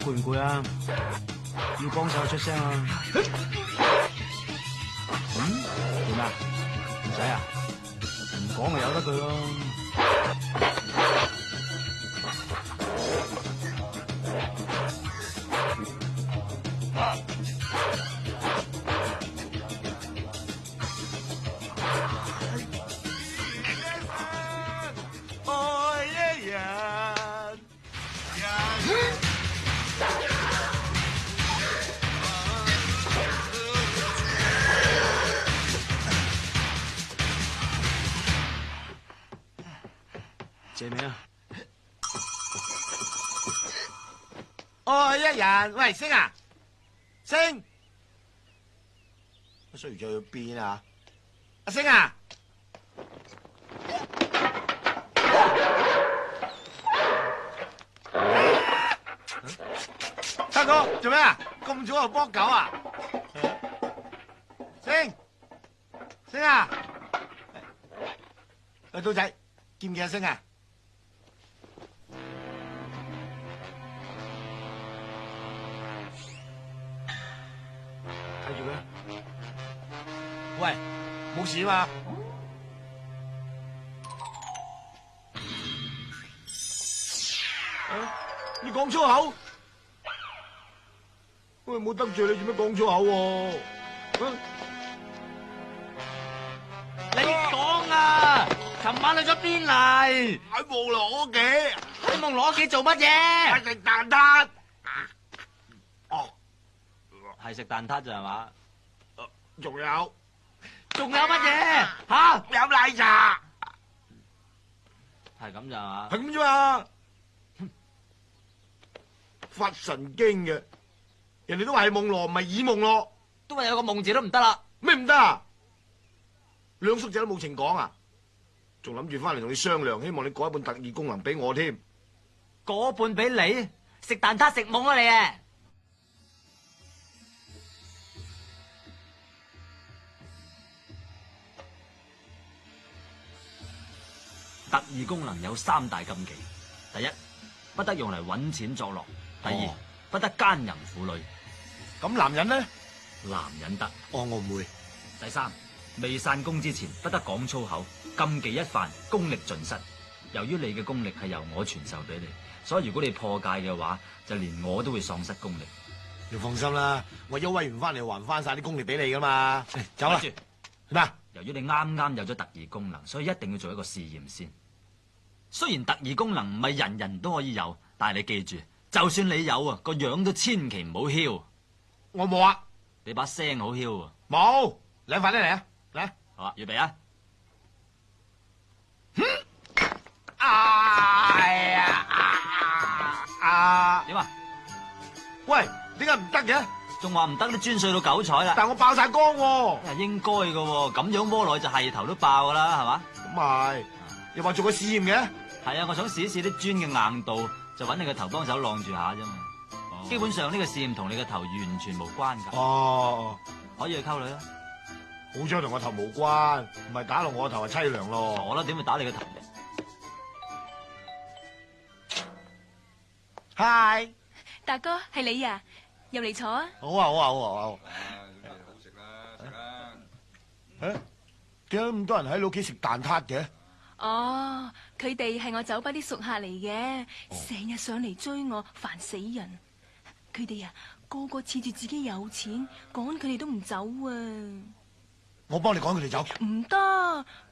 攰唔攰啊？要幫手出聲啊！點啊？唔使啊？唔講就由得佢咯。愛一人。借咩啊？愛一人，喂，星啊，星，阿衰仔去邊啊？阿星啊！三哥做咩啊？咁早就搏狗啊？星啊！喂，刀仔，見唔見阿星啊？睇住佢。喂，冇事嘛？你講粗口？喂，冇得罪你，做咩講粗口喎？你講啊！尋晚去咗邊嚟？喺望羅屋企。喺夢羅屋企做乜嘢？食蛋撻。哦，係食蛋撻咋係嘛？仲有乜嘢？吓？飲奶茶。係咁咋係嘛？係咁啫嘛。發神經嘅，人哋都話係夢羅，唔係耳夢羅。都話有個夢字都唔得啦。咩唔得啊？兩叔仔都冇情講啊，仲諗住翻嚟同你商量，希望你改一半特異功能俾我添。嗰半俾你食蛋撻食懵啊你啊！特異功能有3大禁忌：第一，不得用嚟揾錢作樂；第二，不得奸淫婦女。咁男人呢？男人得。我唔會。第三，未散功之前不得講粗口，禁忌一犯，功力盡失。由於你嘅功力係由我傳授俾你，所以如果你破戒嘅話，就連我都會喪失功力。你放心啦，我休威完翻嚟還翻晒啲功力俾你噶嘛。走啦。咩？由於你啱啱有咗特異功能，所以一定要做一個試驗先。雖然特異功能唔係人人都可以有，但係你記住，就算你有啊，個樣都千祈唔好囂。我冇啊。你把聲好囂啊。冇。你快啲嚟啊！嚟。好啊，預備啊！哎呀！點啊？喂，點解唔得嘅？仲話唔得，都專碎到9彩啦。但我爆晒光喎。應該嘅喎，咁樣摸落去就係頭都爆噶啦，係嘛？咁係，又話做個試驗嘅。係啊，我想試一試啲磚嘅硬度，就揾你個頭幫手晾住下啫嘛。基本上呢個試驗同你個頭完全無關㗎。哦，可以去溝女啦。好彩同我頭無關，唔係打落我個頭係凄涼咯。傻啦，點會打你個頭嘅？嗨，大哥係你啊，入嚟坐啊！好啊好啊好啊好啊！好食啦食啦。誒，點解咁多人喺你屋企食蛋撻嘅？哦，佢哋係我酒吧啲熟客嚟嘅，成日上嚟追我，煩死人。佢哋啊，個個恃住自己有錢，趕佢哋都唔走啊！我幫你趕佢哋走。唔得，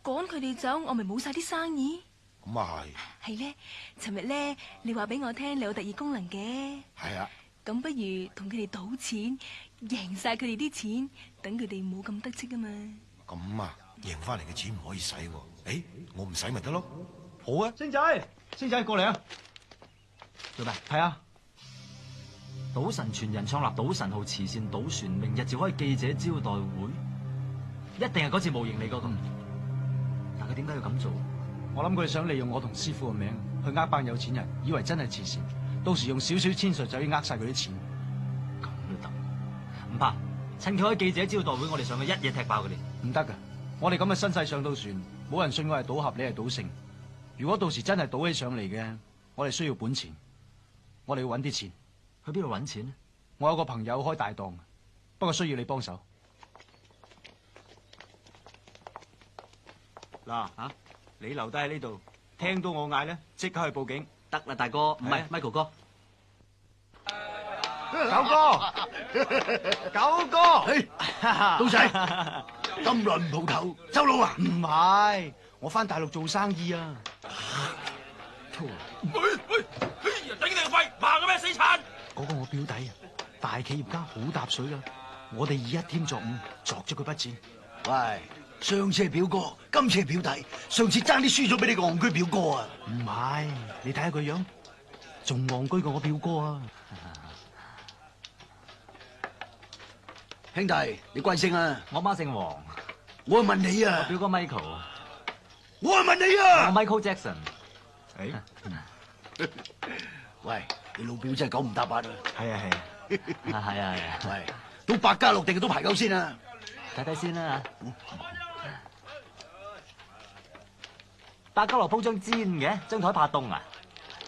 趕佢哋走，我咪冇晒啲生意。咁啊係。係咧，尋日咧，你話俾我聽你有特異功能嘅。係啊。咁不如同佢哋賭錢，贏晒佢哋啲錢，等佢哋冇咁得戚啊嘛。咁啊，贏翻嚟嘅錢唔可以使喎。誒，我唔使咪得咯。好啊。星仔過嚟啊！做咩？係啊。賭神傳人創立賭神號慈善賭船，明日召開記者招待會，一定係嗰次模型嚟過咁。但佢點解要咁做？我諗佢哋想利用我同師傅嘅名去呃班有錢人，以為真係慈善，到時用少少千術就可以呃晒佢啲錢。咁都得？唔怕，趁佢開記者招待會，我哋上去一嘢踢爆佢哋。唔得噶，我哋咁嘅身世上到船，冇人信我係賭俠，你係賭聖。如果到時真係賭起上嚟嘅，我哋需要本錢，我哋要搵啲錢。去邊度搵錢呢？我有個朋友開大檔，不過需要你幫手。嗱吓，你留低喺呢度，聽到我嗌咧，即刻去報警。得啦，大哥，唔係 Michael 哥。九哥，刀仔，咁耐唔蒲頭，走佬啊？唔係，我翻大陸做生意啊。頂你個肺，怕嘅咩死賊？嗰個我表弟啊，大企業家好搭水噶，我哋以1添作5，作咗佢筆錢。喂，上次係表哥，今次係表弟，上次爭啲輸咗俾你個戇居表哥啊！唔係，你睇下佢樣，仲戇居過我表哥啊！兄弟，你貴姓啊？我媽姓黃。我問你啊，表哥 Michael。我問你啊，我 Michael Jackson。誒，喂，你老表真係9唔搭8啊！係啊係啊，係啊係啊，喂，到百家樂定都排夠先啊！睇睇先啦嚇。百家樂鋪張氈嘅，張台怕凍啊！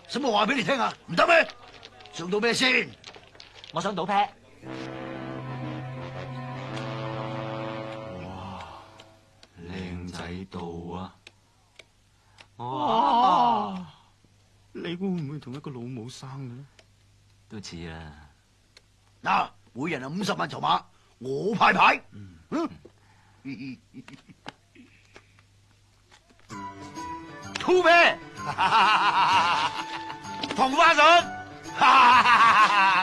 使乜話俾你聽啊？唔得咩？上到咩先？我想倒 p 靚仔到啊！哇！你會唔會同一個老母生嘅咧？都似啦。嗱，每人啊50萬籌碼，我派牌。Two pair，同花順，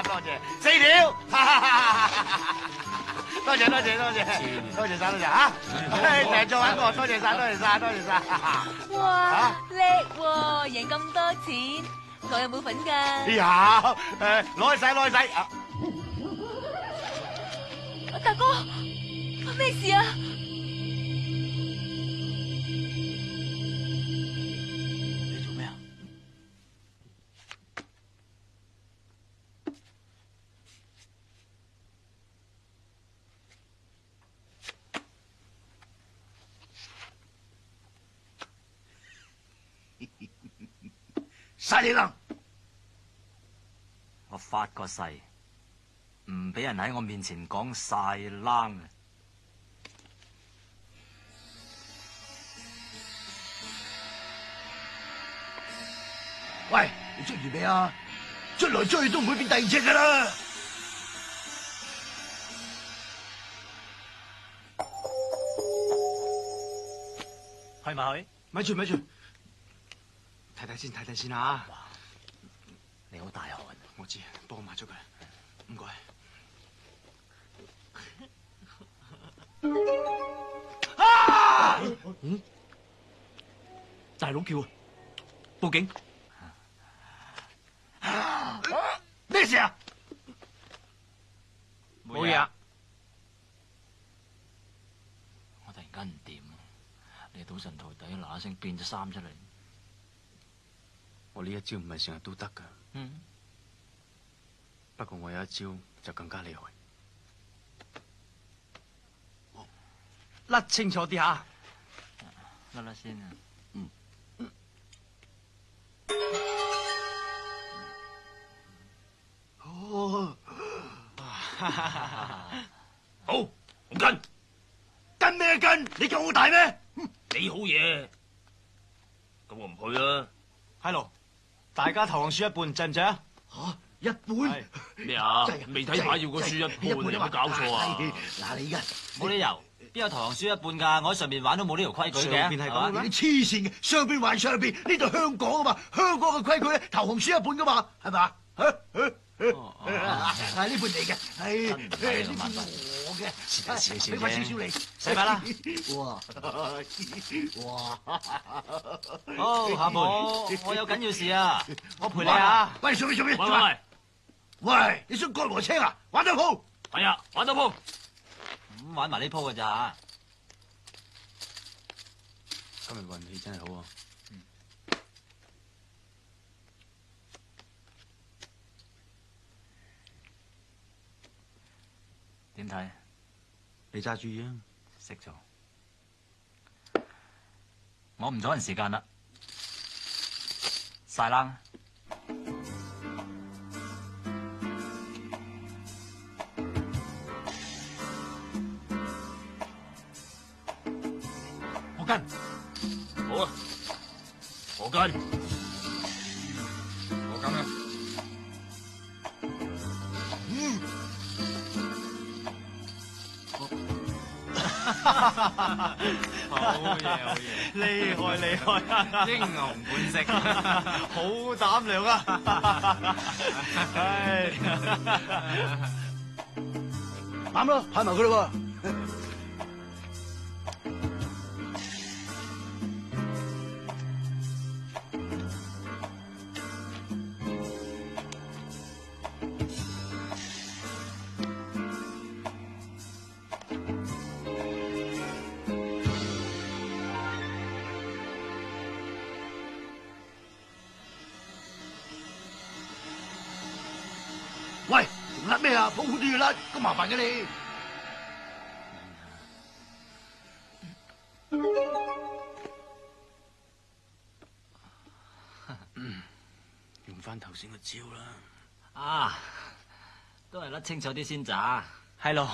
多謝4條，多謝晒嚇，成日做揾我，多謝晒。哇，叻喎，贏咁多錢，我有冇份㗎？有，攞去使啊！大哥，咩事啊？你做咩啊？晒你啦！我發個誓，唔俾人喺我面前講晒冷啊！喂，你捉完未啊？出來追去都唔會變第二隻噶啦！去咪去？咪住，睇睇先啊！你好大汗，我知，幫我抹咗佢，唔該。大佬叫啊！報警！咩事啊？冇嘢啊！我突然間唔掂啊！你賭神台底嗱嗱聲變咗衫出嚟。我呢一招唔係成日都得噶。不過我有一招就更加厲害。甩清楚啲吓。甩甩先啊！好，我跟咩跟？你夠我大咩？你好嘢，咁我唔去啦。係咯，大家投降輸一半，制唔制啊？一半咩啊？未睇牌要個輸一半，有冇搞錯啊？嗱，你而家冇理由，邊有投降輸一半㗎？我喺上面玩都冇呢條規矩嘅。上邊係咁你黐線嘅，上邊還上邊，呢度香港啊嘛，香港嘅規矩咧，投降輸一半噶嘛，係嘛？係呢半你嘅，係呢半我嘅，俾翻少少你，使咪啦？哇！好，下盤我有緊要事啊，我陪你啊！喂，上邊？喂，你想割禾青啊？玩得好！係啊，玩到鋪。咁玩埋呢鋪㗎咋？今日運氣真係好啊！點睇？你揸主意啊！識做，我唔阻人時間啦，晒冷。我跟，好啊，我跟。我咁啦。好嘢，厲害，英雄本色，好膽量啊！唉，啱啦，派埋佢啦喎。喂，做甩咩啊？抱住甩，咁麻煩嘅你。用翻頭先個招啦。啊，都係甩清楚啲先咋。係咯。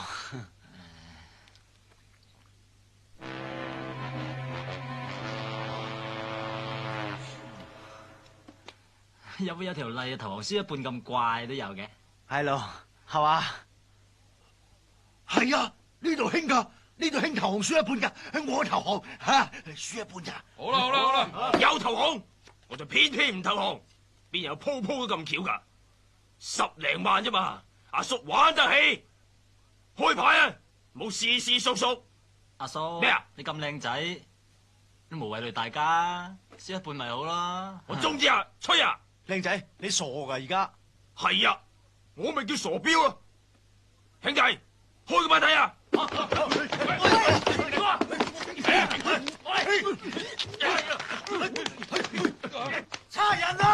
有冇有條例投降輸一半咁怪都有嘅？係咯，係嘛？係啊，呢度興噶，呢度興投降輸一半噶，係我投降吓，輸一半咋？好啦好啦好啦，有投降，我就偏偏唔投降，邊有鋪鋪都咁巧噶？10零萬啫嘛，阿叔玩得起，開牌啊，冇事事熟熟。阿叔咩啊？你咁靚仔，都無謂累大家，輸一半咪好啦。我中意啊，吹啊！靚仔，你傻噶而家？係啊，我咪叫傻彪啊！兄弟，開個牌睇啊！差人啊！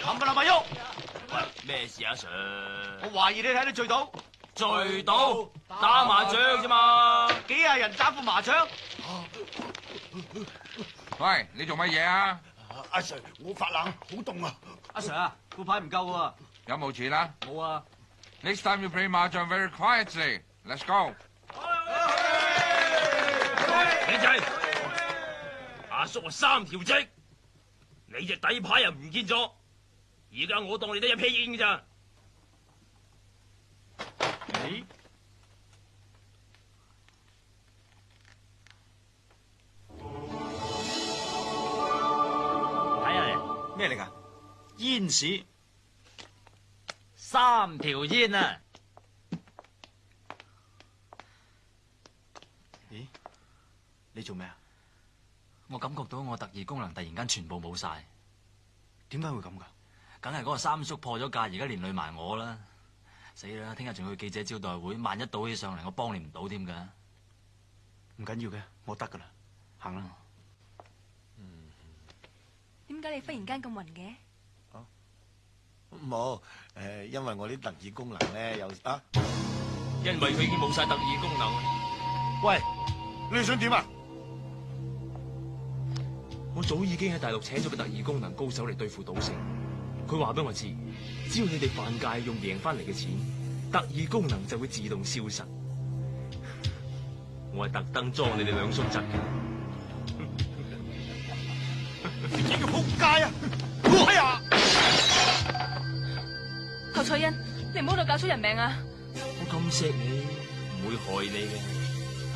冚唪唥咪喐！咩事啊，Sir？我懷疑你睇到醉賭，醉賭打麻雀啫嘛，幾廿人打副麻將。喂，你做乜嘢啊？阿 Sir， 我發冷，好凍啊！阿 Sir 啊，副牌唔夠喎。有冇錢啊？冇啊。 Next time you play mahjong very quietly. Let's go. 靚仔，阿叔話3條積，你隻底牌又唔見咗，而家我當你得一屁煙㗎咋？你睇下嚟，咩嚟㗎？煙屎。 3條煙啊！咦？你做咩啊？我感覺到我特異功能突然間全部冇晒，點解會咁㗎？梗係嗰個三叔破咗戒，而家連累埋我啦！死啦！聽日仲要去記者招待會，萬一倒起上嚟，我幫你唔到添㗎。唔緊要嘅，我得㗎啦，行啦。點解你忽然間咁暈嘅？冇因為我啲特異功能咧有啊。因為佢已經冇晒特異功能。喂，你想點啊？我早已經喺大陸請咗個特異功能高手嚟對付賭聖。佢話俾我知，只要你哋犯戒用贏翻嚟嘅錢，特異功能就會自動消失。我係特登裝你哋兩叔侄嘅。你幾個仆街啊！哎呀！侯彩欣，你唔好度搞出人命啊！我咁錫你，唔會害你嘅。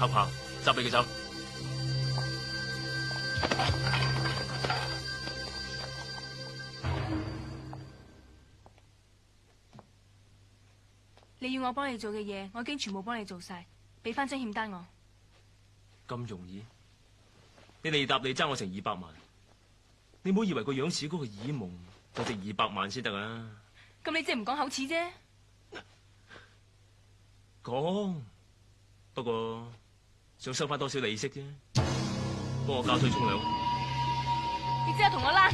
黑豹，執你嘅手。你要我幫你做嘅嘢，我已經全部幫你做晒，俾翻張欠單我。咁容易？你利搭你爭我成200萬，你唔好以為個樣似嗰個耳夢就值200萬先得啊！咁你即係唔講口齒啫？講，不過想收翻多少利息啫。幫我交水沖涼。你即係同我躝！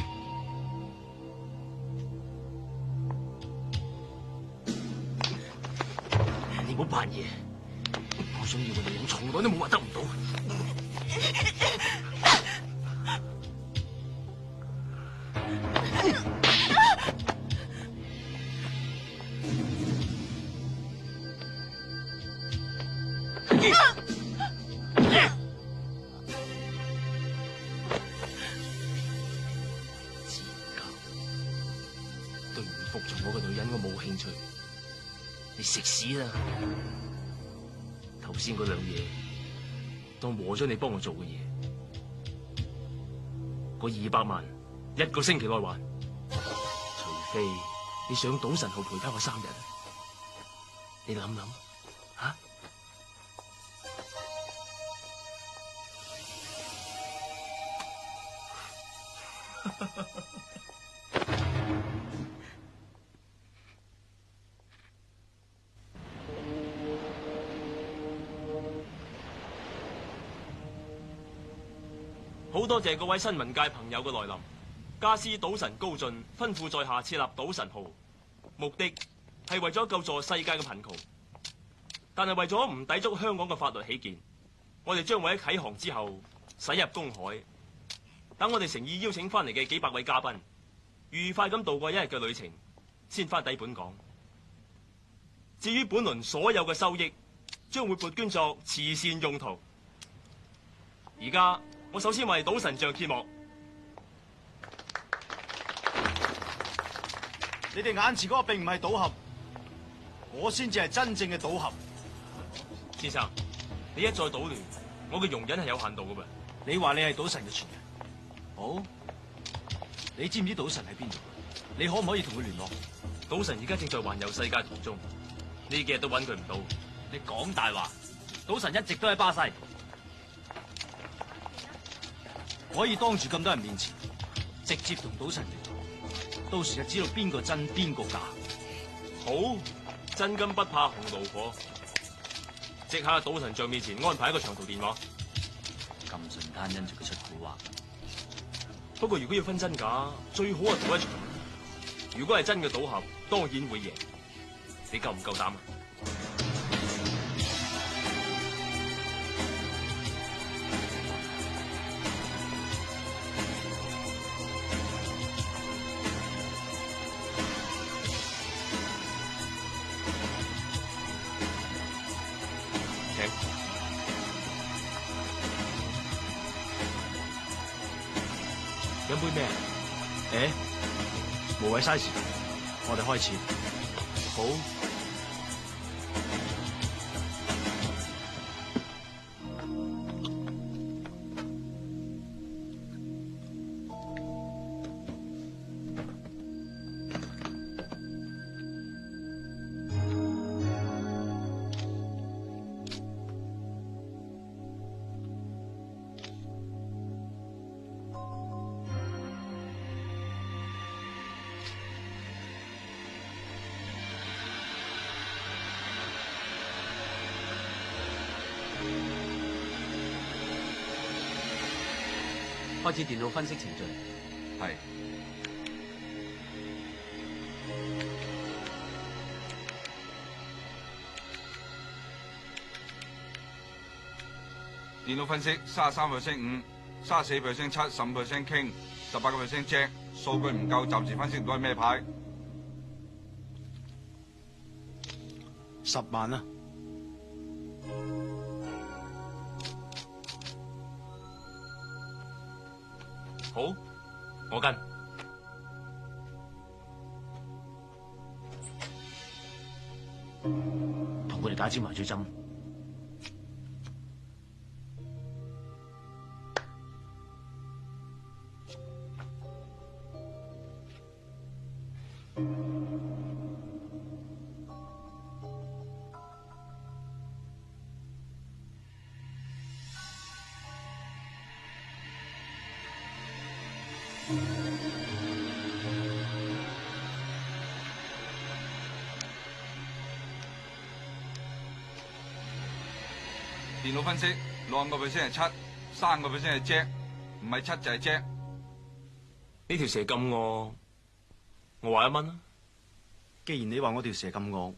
你唔好扮嘢，我想要嘅嘢，從來都冇話得唔到。對唔服從我嘅女人，我冇興趣。你食屎啦！頭先嗰兩嘢，當和咗你幫我做嘅嘢，嗰200萬1個星期內還，除非你上賭神號陪翻我3日。你諗諗，吓？好多謝各位新聞界朋友嘅來臨。家師賭神高進吩咐在下設立賭神號，目的係為咗救助世界嘅貧窮。但係為咗唔抵觸香港嘅法律起見，我哋將會喺啟航之後駛入公海，等我哋誠意邀請翻嚟嘅幾百位嘉賓，愉快咁度過一日嘅旅程，先翻抵本港。至於本輪所有嘅收益，將會撥捐作慈善用途。而家我首先為賭神像揭幕。你哋眼前嗰個並唔係賭俠，我先至係真正嘅賭俠。先生，你一再搗亂，我嘅容忍係有限度噶噃。你話你係賭神嘅傳人，好？你知唔知賭神喺邊度？你可唔可以同佢聯絡？賭神而家正在環遊世界途中，呢幾日都揾佢唔到。你講大話，賭神一直都喺巴西。可以當住咁多人面前，直接同賭神聯絡，到時就知道邊個真邊個假。好，真金不怕紅爐火，即刻喺賭神像面前安排一個長途電話。咁順攤因住佢出蠱惑。不過如果要分真假，最好係賭一場。如果係真嘅賭俠，當然會贏。你夠唔夠膽啊？飲杯咩？無謂嘥時間，我哋開始。好。開始電腦分析程序。係。電腦分析33%5、34%7、15% King、18% Jack， 數據唔夠，暫時分析唔到係咩牌。10萬啦。好，我跟。同佢哋打支麻醉針。電腦分析65%係7， 3% 係 Jack， 唔係7就係 Jack。呢條蛇咁惡，我話1蚊啦。既然你話我條蛇咁惡，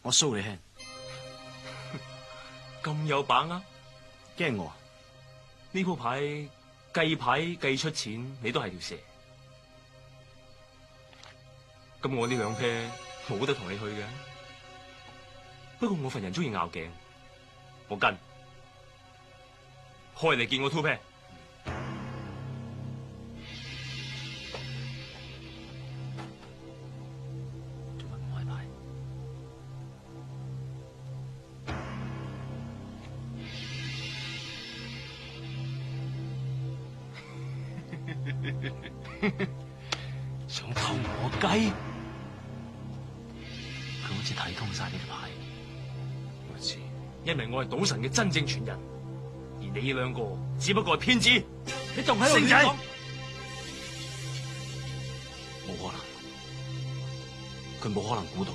我 show 你輕。咁有把握？驚我啊？呢鋪牌計牌計出錢，你都係條蛇。咁我呢兩 pair 冇得同你去嘅。不過我份人中意拗頸，我跟開嚟見我 two pair。做乜唔開牌？想偷我雞？佢好似睇通晒呢啲牌。我知，因為我係賭神嘅真正傳人，而你兩個只不過係騙子。你仲喺度星仔，講？冇可能，佢冇可能估到，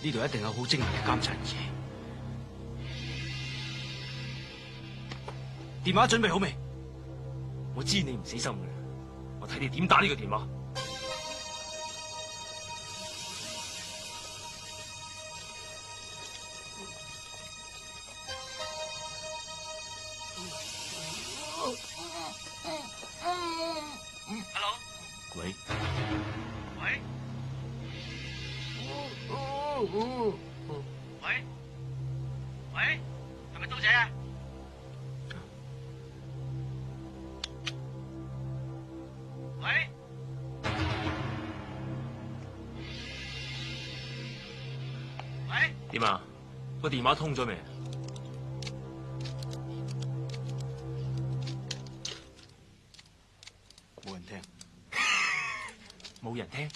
呢度一定有好精密嘅監察儀器。電話準備好未？我知你唔死心嘅，我睇你點打呢個電話。Hello？ 喂？喂？喂？喂？係咪刀仔啊？喂？喂？點啊？個電話通咗未？冇人聽。冇人聽？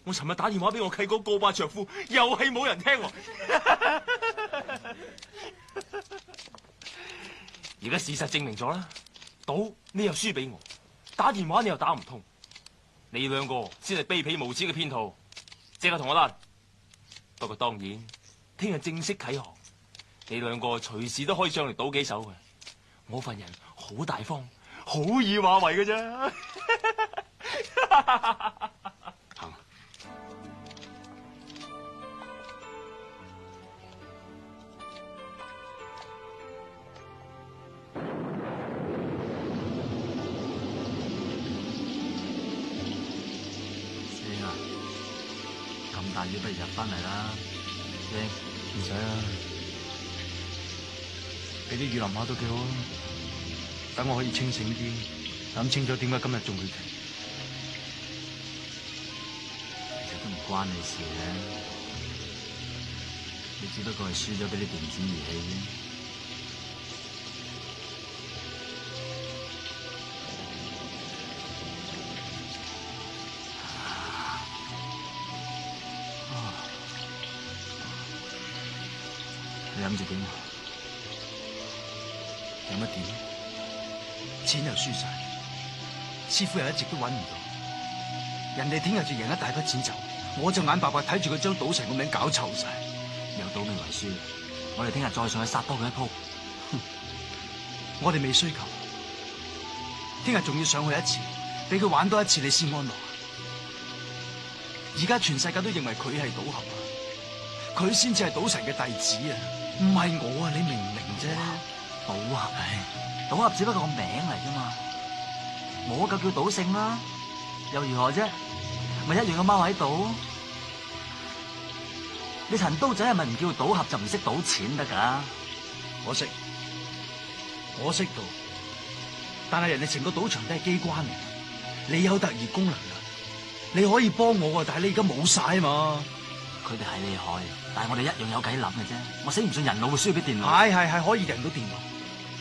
我尋日打電話俾我契哥告白丈夫，又係冇人聽喎。而家事實證明咗啦，賭你又輸俾我，打電話你又打唔通，你兩個先係卑鄙無恥嘅騙徒，即刻同我甩。不過當然，聽日正式啟航，你兩個隨時都可以上嚟賭幾手嘅。我份人好大方，好易話為嘅啫。行。星啊，咁大雨不如入翻嚟啦。星，唔使啦，俾啲雨淋下都幾好啊。等我可以清醒啲，諗清楚點解今日仲會停。其實都唔關你事嘅，你只不過係輸咗俾啲電子儀器啫。你諗住點？有乜點？錢又輸晒，師傅又一直都揾唔到，人哋聽日就贏一大筆錢走，我就眼白白睇住佢將賭神個名搞臭晒。有賭未為輸，我哋聽日再上去殺多佢一鋪。我哋未需求，聽日仲要上去一次，俾佢玩多一次你先安樂。而家全世界都認為佢係賭俠啊，佢先至係賭神嘅弟子啊，唔係我啊，你明唔明啫？賭俠，賭俠只不過個名嚟啫嘛，我就叫賭聖啦，又如何啫？咪一樣個貓喺度。你陳刀仔係咪唔叫賭俠就唔識賭錢得㗎？我識賭，但係人哋成個賭場都係機關嚟，你有特異功能啊，你可以幫我啊，但係你而家冇晒啊嘛。佢哋係厲害，但係我哋一樣有計諗嘅啫。我死唔信人腦會輸俾電腦。係可以贏到電腦，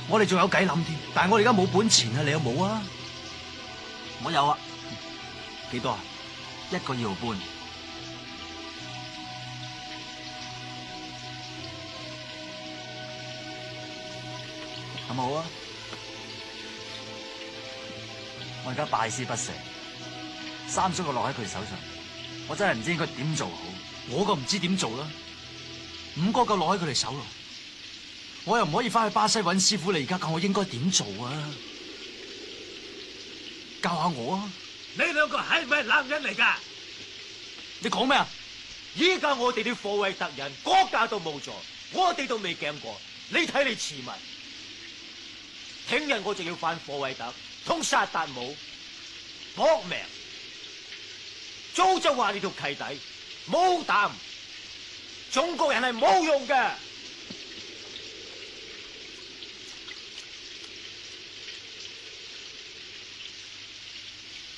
我哋仲有計諗添，但係我哋而家冇本錢啊，你有冇啊？我有啊。幾多啊？1個2毫半。咁好啊！我而家百思不成，3叔個落喺佢手上，我真係唔知應該點做好。我個唔知點做啦，5個夠落喺佢哋手咯，我又唔可以翻去巴西揾師傅，你而家教我應該點做啊？教下我啊！你兩個係咪男人嚟㗎？你講咩啊？依家我哋啲貨位特人國家都冇咗，我哋都未驚過，你睇你似乜？聽日我就要返貨位特同薩達姆搏命，早就話呢條契弟冇膽，中國人係冇用嘅。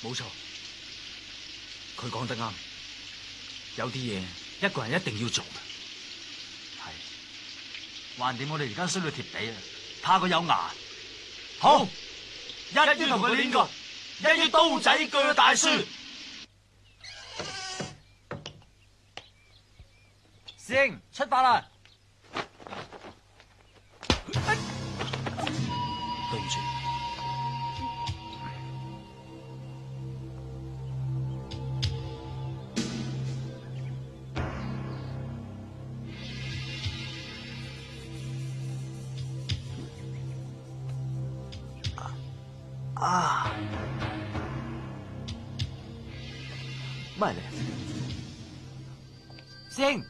冇錯，佢講得啱，有啲嘢一個人一定要做嘅。係，橫掂我哋而家衰到貼地啊，怕佢有牙。好，一於同佢練過，一於刀仔鋸大樹。師兄，出發啦！對唔住。啊！乜嚟？師兄，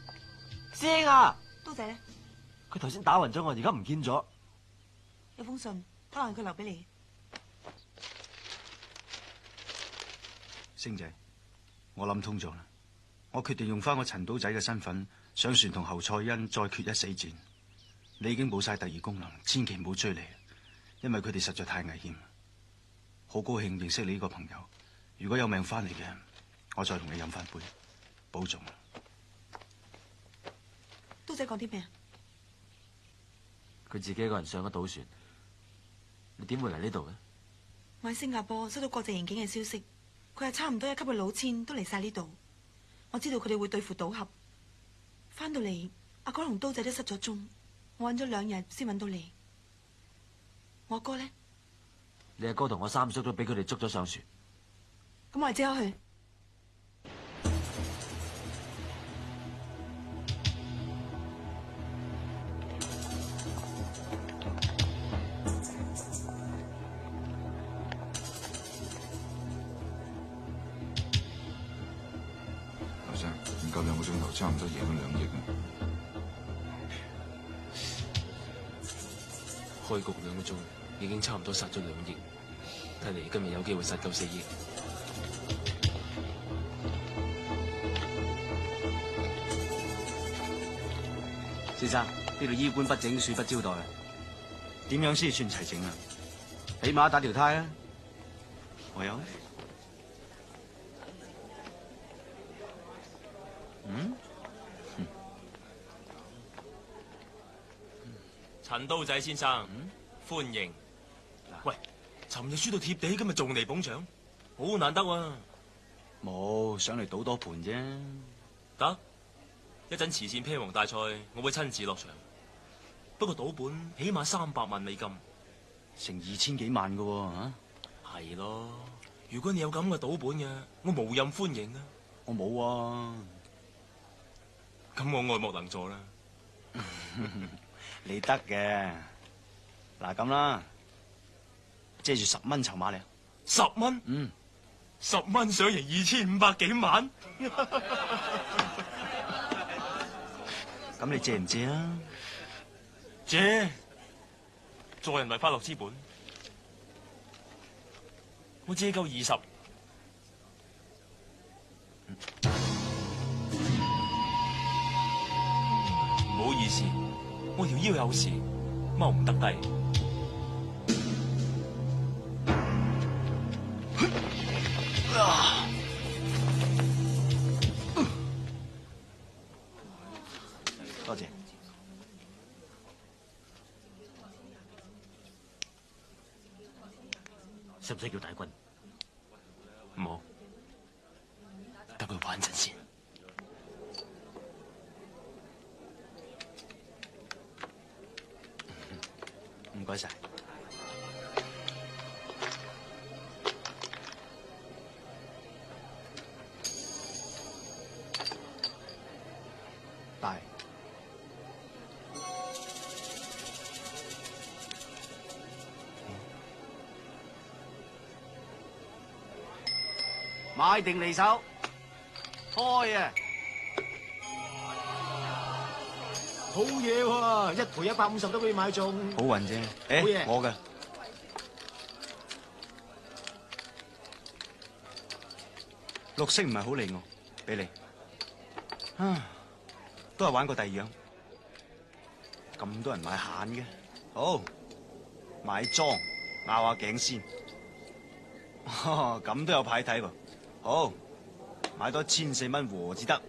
師兄啊！刀仔咧，佢頭先打暈咗我，而家唔見咗。有封信，可能佢留俾你。星仔，我諗通咗啦，我決定用翻我陳刀仔嘅身份上船同侯賽恩再決一死戰。你已經冇晒特異功能，千祈唔好追嚟，因為佢哋實在太危險。好高興認識你呢個朋友，如果有命翻嚟嘅，我再同你飲翻杯，保重。刀仔講啲咩啊？佢自己一個人上咗島船，你點會嚟呢度嘅？我喺新加坡收到國際刑警嘅消息，佢係差唔多一級嘅老千都嚟晒呢度。我知道佢哋會對付賭俠。翻到嚟，阿哥同刀仔都失咗蹤，我揾咗2日先揾到你。我阿哥咧？你阿哥同我三叔都俾佢哋捉咗上船。咁我哋即刻去。劉生，唔夠2個鐘頭，差唔多贏咗2億啊！開局2個鐘，已經差唔多殺咗2億，睇嚟今日有機會殺夠4億。先生，呢度衣冠不整，恕不招待。點樣先算齊整啊？起碼打條呔啊！我有。陳刀仔先生，歡迎。喂，尋日輸到貼地，今日仲嚟捧場，好難得喎。冇，上嚟賭多盤啫。得，一陣慈善啤王大賽，我會親自落場。不過賭本起碼300萬美金，成2000幾萬㗎喎，嚇。係咯，如果你有咁嘅賭本嘅，我無任歡迎啊。我冇啊。咁我愛莫能助啦。你得嘅，嗱咁啦，借住10蚊籌碼你。10蚊？嗯，10蚊想贏2500幾萬？咁你借唔借啊？借，助人為快樂之本。我借夠20。唔好意思，我條腰有事，踎唔得低。多謝。使唔使叫大軍？唔好，等佢玩陣先。唔該晒。大。買定離手，開啊！好嘢喎，一賠150都俾你買中。好運啫。好嘢我嘅。綠色唔係好利我，俾你。都係玩過第2樣。咁多人買閒嘅，好買裝拗下頸先。咁都有牌睇喎。好，買多1400蚊和至得。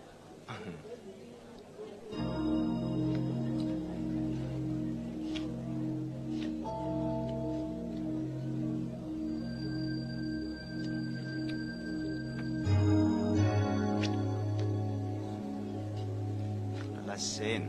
甩先。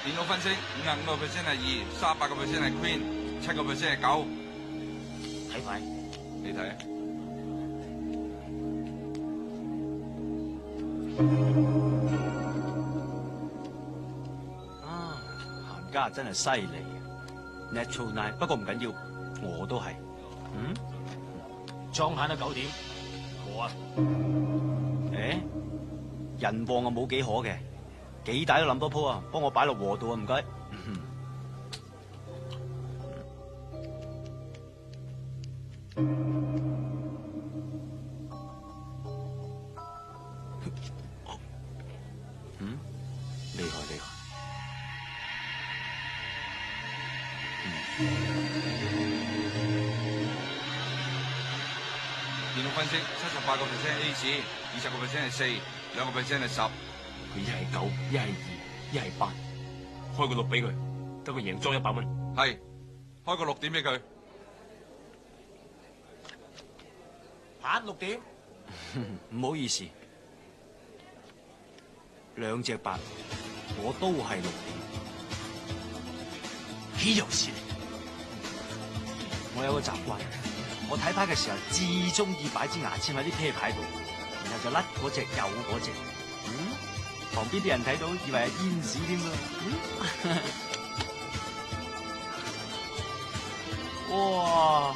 電腦分析，55% 係2 ，38% 係 Queen， 7% 係9。睇牌，你睇。啊，鹹家真係犀利，natural nine。不過唔緊要，我都係。嗯，裝限到9點，我啊，誒，人旺啊冇幾可嘅，幾大都諗多鋪啊，幫我擺落禾度啊，唔該。厲害厲害。電腦分析78% A 市，20% 係4，2% 係10。佢一係9，一係2，一係8，開個6俾佢，等佢贏裝100蚊。係，開個6點俾佢。限6點。唔好意思，2隻8，我都係6點。豈有此理！我有個習慣，我睇牌嘅時候至中意擺支牙籤喺啲啤牌度，然後就甩嗰隻有嗰隻。旁邊啲人睇到以為係煙屎添啊！哇！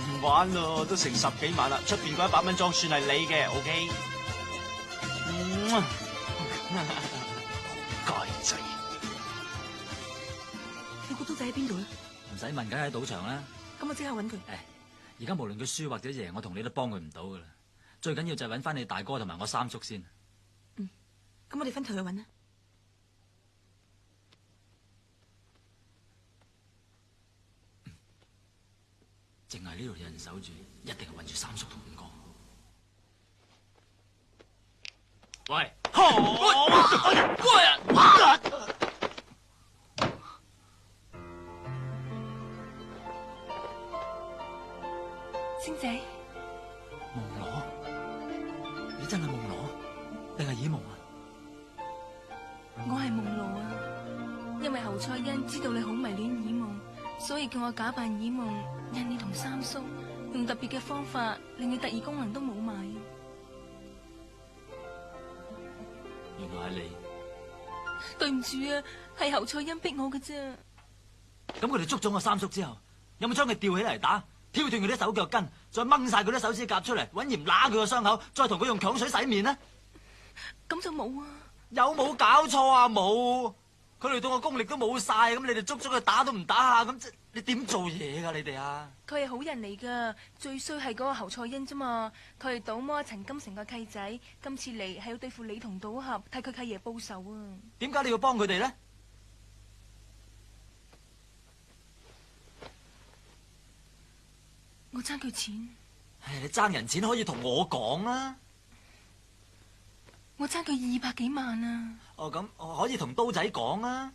唔玩咯，都成10幾萬啦，出邊嗰100蚊裝算係你嘅 ，OK？ 街仔，你估刀仔喺邊度咧？唔使問，梗係喺賭場啦。咁我即刻揾佢。而家無論佢輸或者贏，我同你都幫佢唔到噶啦。最緊要就係揾翻你大哥同埋我三叔先。咁我哋分頭去揾啦。淨係呢度有人守住，一定係揾住三叔同五哥。喂，星仔，夢羅，你真係夢羅，定係耳夢啊？我係夢露啊，因為侯賽因知道你好迷戀耳夢，所以叫我假扮耳夢，引你同三叔用特別嘅方法，令你特異功能都冇埋。原來係你。對唔住啊，係侯賽因逼我嘅啫。咁佢哋捉咗我三叔之後，有冇將佢吊起嚟打，挑斷佢啲手腳筋，再掹晒佢啲手指甲出嚟，揾鹽揦佢個傷口，再同佢用強水洗面呢？咁就冇啊！有冇搞錯啊？冇！佢哋對我功力都冇晒，咁你哋捉咗佢打都唔打下，咁你點做嘢噶？你哋啊？佢係好人嚟噶，最衰係嗰個侯賽因啫嘛。佢係賭魔陳金城個契仔，今次嚟係要對付你同賭俠，替佢契爺報仇啊！點解你要幫佢哋呢？我爭佢錢。唉，你爭人錢可以同我講啊！我爭佢200幾萬啊！哦，咁我可以同刀仔講啊！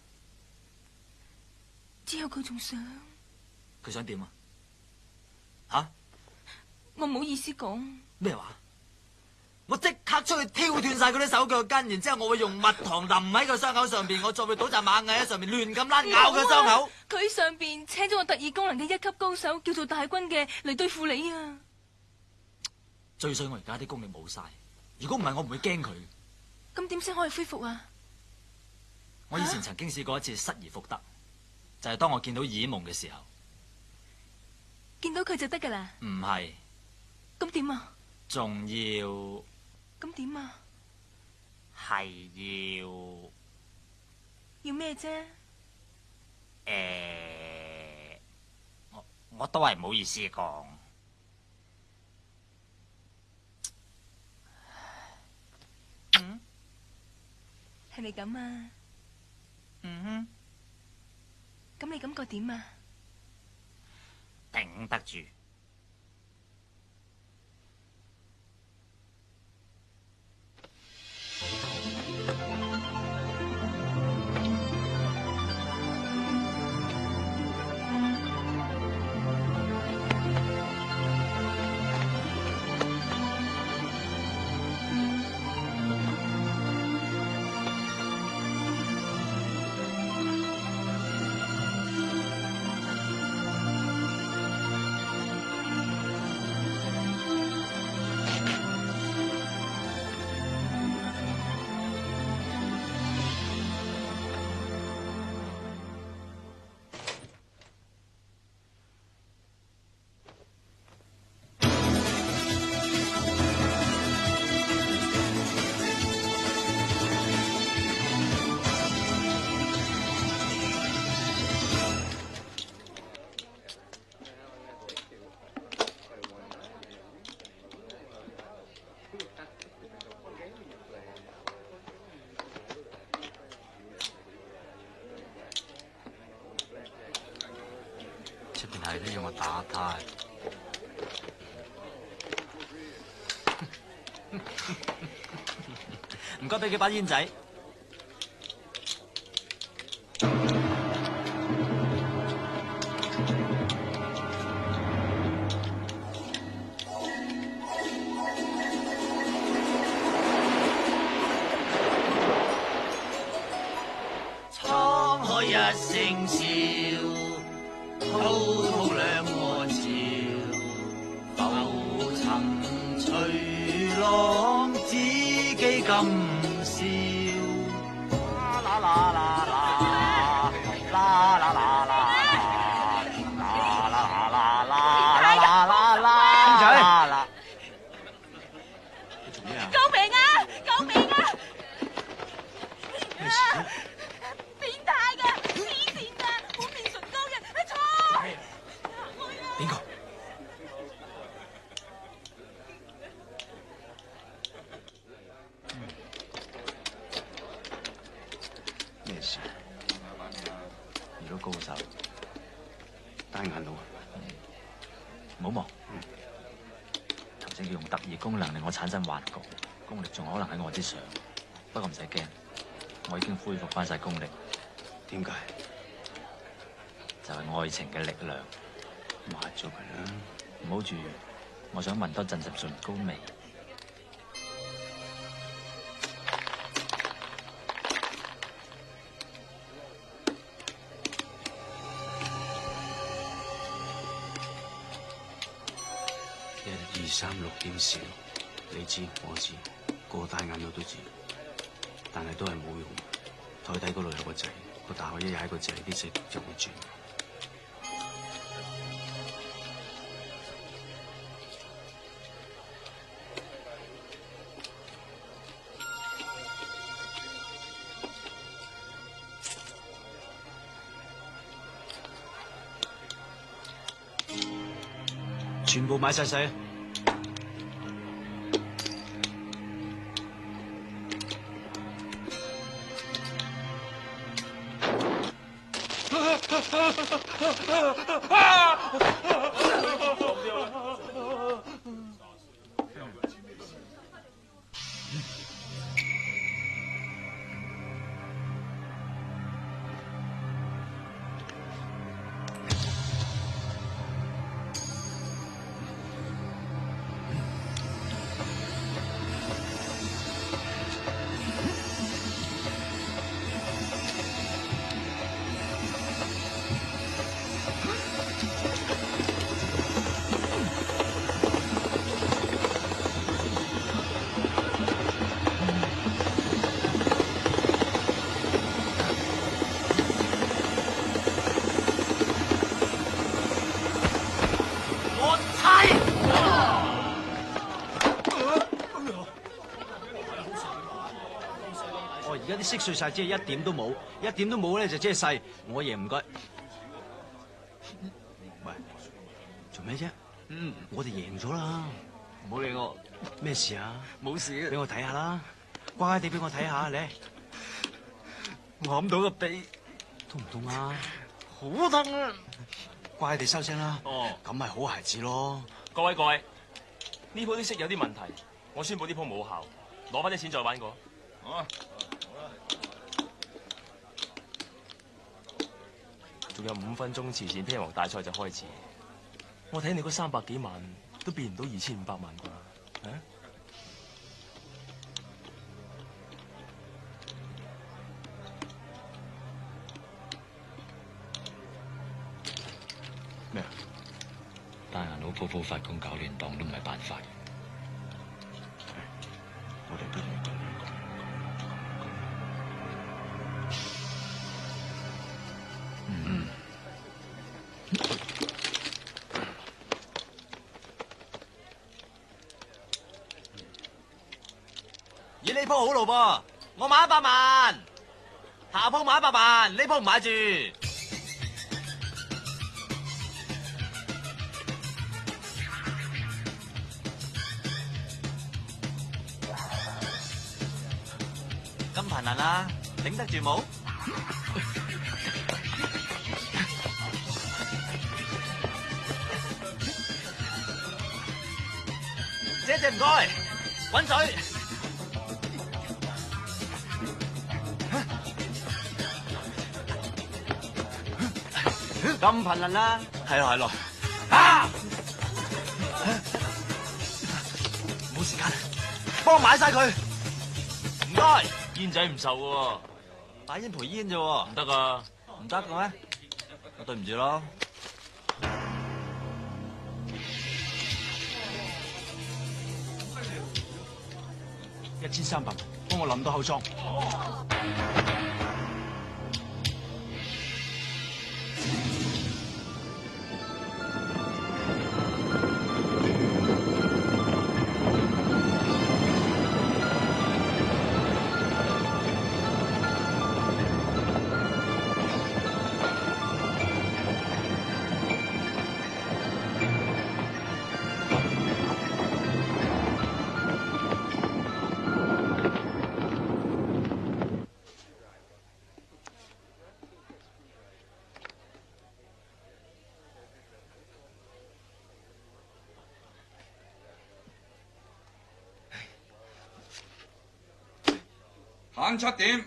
之後佢仲想，佢想點啊？吓？我唔好意思講。咩話？我即刻出去挑斷晒佢啲手腳筋，然之後我會用蜜糖淋喺個傷口上邊，我再會倒紮螞蟻喺上面亂咁拉咬佢傷口。佢上邊請咗個特異功能嘅1級高手，叫做大軍嘅嚟對付你啊！最衰我而家啲功力冇晒，如果唔係我唔會驚佢。咁點先可以恢復啊？我以前曾經試過一次失而復得，就係當我見到耳夢嘅時候。見到佢就得噶啦？唔係。咁點啊？仲要。咁點啊？係要咩啫？我都係唔好意思講。係咪咁啊？咁你感覺點啊？頂得住。我打胎。唔該，俾幾把煙仔。滄海一聲笑，滔滔兩岸潮，浮沉隨浪，只記今宵。啦啦啦啦啦啦啦啦啦啦啦啦啦啦啦！你做咩啊？救命啊！救命啊！咩事啊？變態㗎，黐線㗎，滿面唇膏嘅，錯！邊個？咩事？遇到高手，單眼佬啊！唔好忙。頭先佢用特異功能令我產生幻覺，功力仲可能喺我之上。不過唔使驚，我已經恢復翻晒功力。點解？就係愛情嘅力量。抹咗佢啦！唔好住，我想聞多陣陣唇膏味。1、2、3、6點少，你知我知，個大眼佬都知，但係都係冇用。台底嗰度有個掣，個大學一踩個掣，啲色就會轉。全部買晒細。而家啲色碎晒，即係一點都冇，一點都冇咧就即係細。我贏唔該。喂，做咩啫？我哋贏咗啦！唔好理我。咩事啊？冇事。俾我睇下啦，乖乖地俾我睇下，你。我揞到個鼻，痛唔痛啊？好痛啊！乖地收聲啦。哦，咁咪好孩子咯。各位，呢鋪啲色有啲問題，我宣佈呢鋪冇效，攞翻啲錢再玩過。好啊。仲有5分鐘，慈善披王大賽就開始。我睇你嗰300幾萬都變唔到2500萬啩？啊？咩啊？大眼佬鋪鋪發功搞亂檔都唔係辦法。我哋不如咁。咦，呢鋪好路噃，我買100萬，下鋪買100萬，呢鋪唔買住。金貧能啊，頂得住冇？謝謝唔該，滾水。咁頻輪啦，係咯係咯。啊！冇時間，幫我買晒佢。唔該，煙仔唔受喎，買煙賠煙啫喎，唔得啊！唔得嘅咩？我對唔住咯。1300，幫我淋到後裝。晚7點。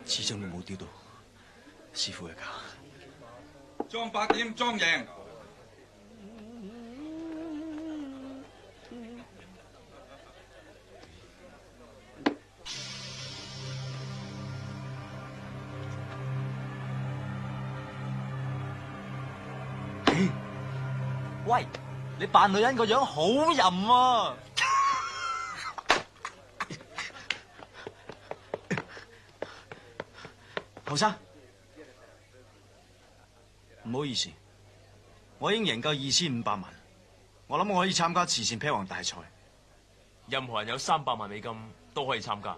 始終都冇丟到師傅嘅價。裝8點，裝贏。喂，你扮女人個樣好淫啊！後生，唔好意思，我已經贏夠2500萬，我諗我可以參加慈善劈王大賽。任何人有300萬美金都可以參加。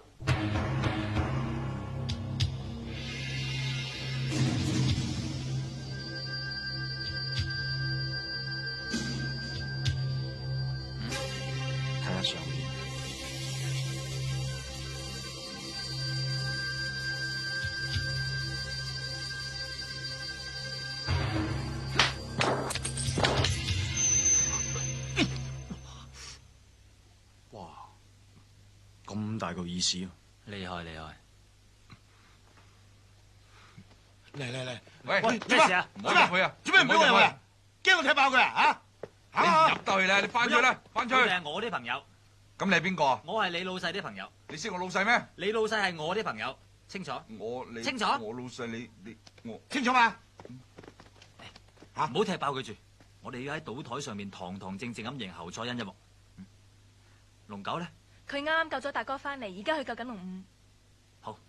睇下上面。哇！咁大個意思啊！厲害厲害！嚟，喂，咩事啊？唔好入去啊！做咩唔俾我入去啊？驚我踢爆佢啊？你唔入得去啦，你翻出去啦，翻出去。佢哋係我啲朋友，咁你係邊個啊？我係你老細啲朋友。你識我老細咩？你老細係我啲朋友，清楚？你清楚我老細我清楚嘛？唔好踢爆佢住，我哋要喺賭台上面堂堂正正咁贏侯賽因一幕。龍九咧？佢啱啱救咗大哥翻嚟，而家去救緊龍五。好。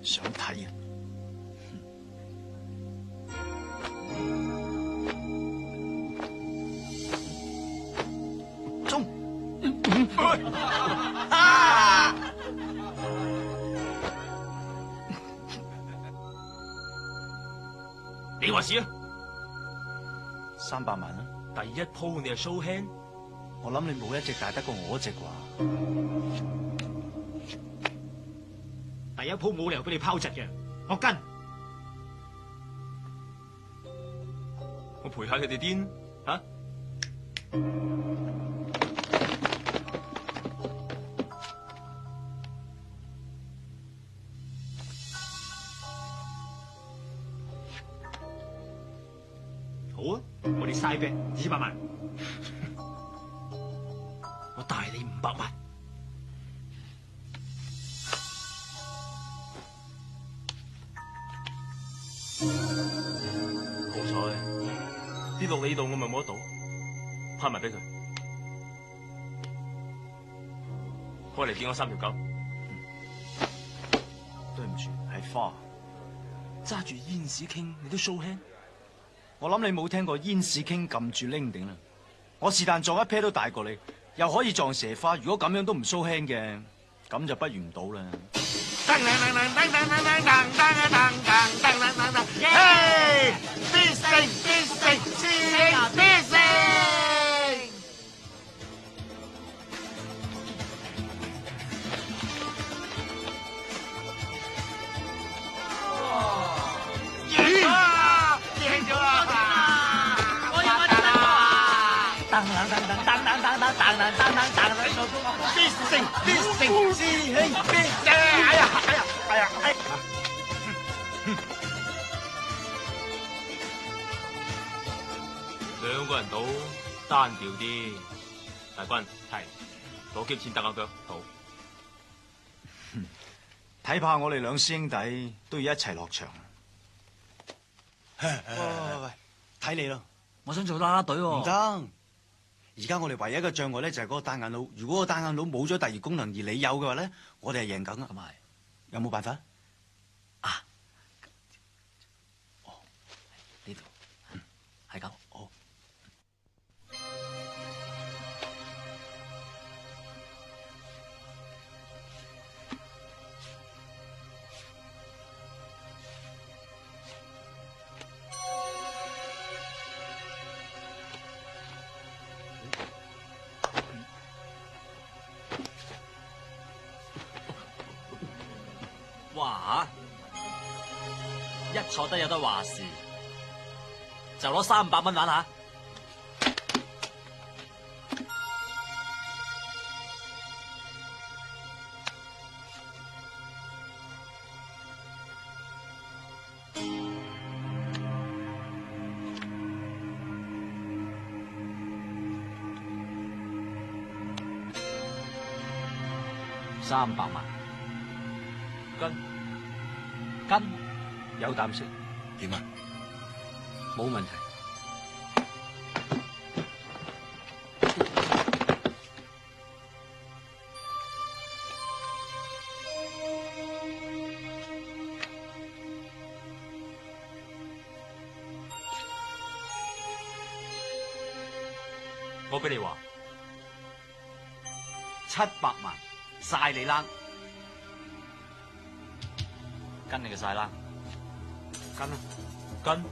想睇啊！中！你話事啊？300萬啊！第一鋪你係 show hand，我諗你冇一隻大得過我一隻啩。第一鋪冇理由俾你拋窒嘅，我跟。我陪下你哋癲吓。好啊，我哋嘥啤200萬，我大你500萬。好彩，跌落你度我咪冇得到，派埋俾佢。開嚟見我3條狗。對唔住，係花。揸住煙屎傾，你都 show hand？我諗你冇聽過煙屎傾撳住拎定啦。我是但撞一 pair 都大過你，又可以撞蛇花。如果咁樣都唔 show hand 嘅，咁就不如唔到啦。嘿，必勝必勝，師兄必勝！贏咗啦！我要乜啊！噔噔噔噔噔噔噔噔噔噔噔噔，必勝必勝，師兄必勝！哎呀哎呀哎呀哎！兩個人賭單調啲。大軍係攞幾錢得下腳賭。睇怕我哋兩師兄弟都要一齊落場。喂，睇你咯，我想做啦啦隊喎。唔得，而家我哋唯一嘅障礙咧就係嗰個單眼佬。如果個單眼佬冇咗第二功能，而你有嘅話咧，我哋係贏緊啊。咁係，有冇辦法啊？哦，呢度係咁。哦。哇！一坐低有得話事，就攞300蚊玩下。300萬。跟有膽識點啊？冇問題。我俾你話700萬晒你啦。跟你嘅晒啦，跟啊，跟。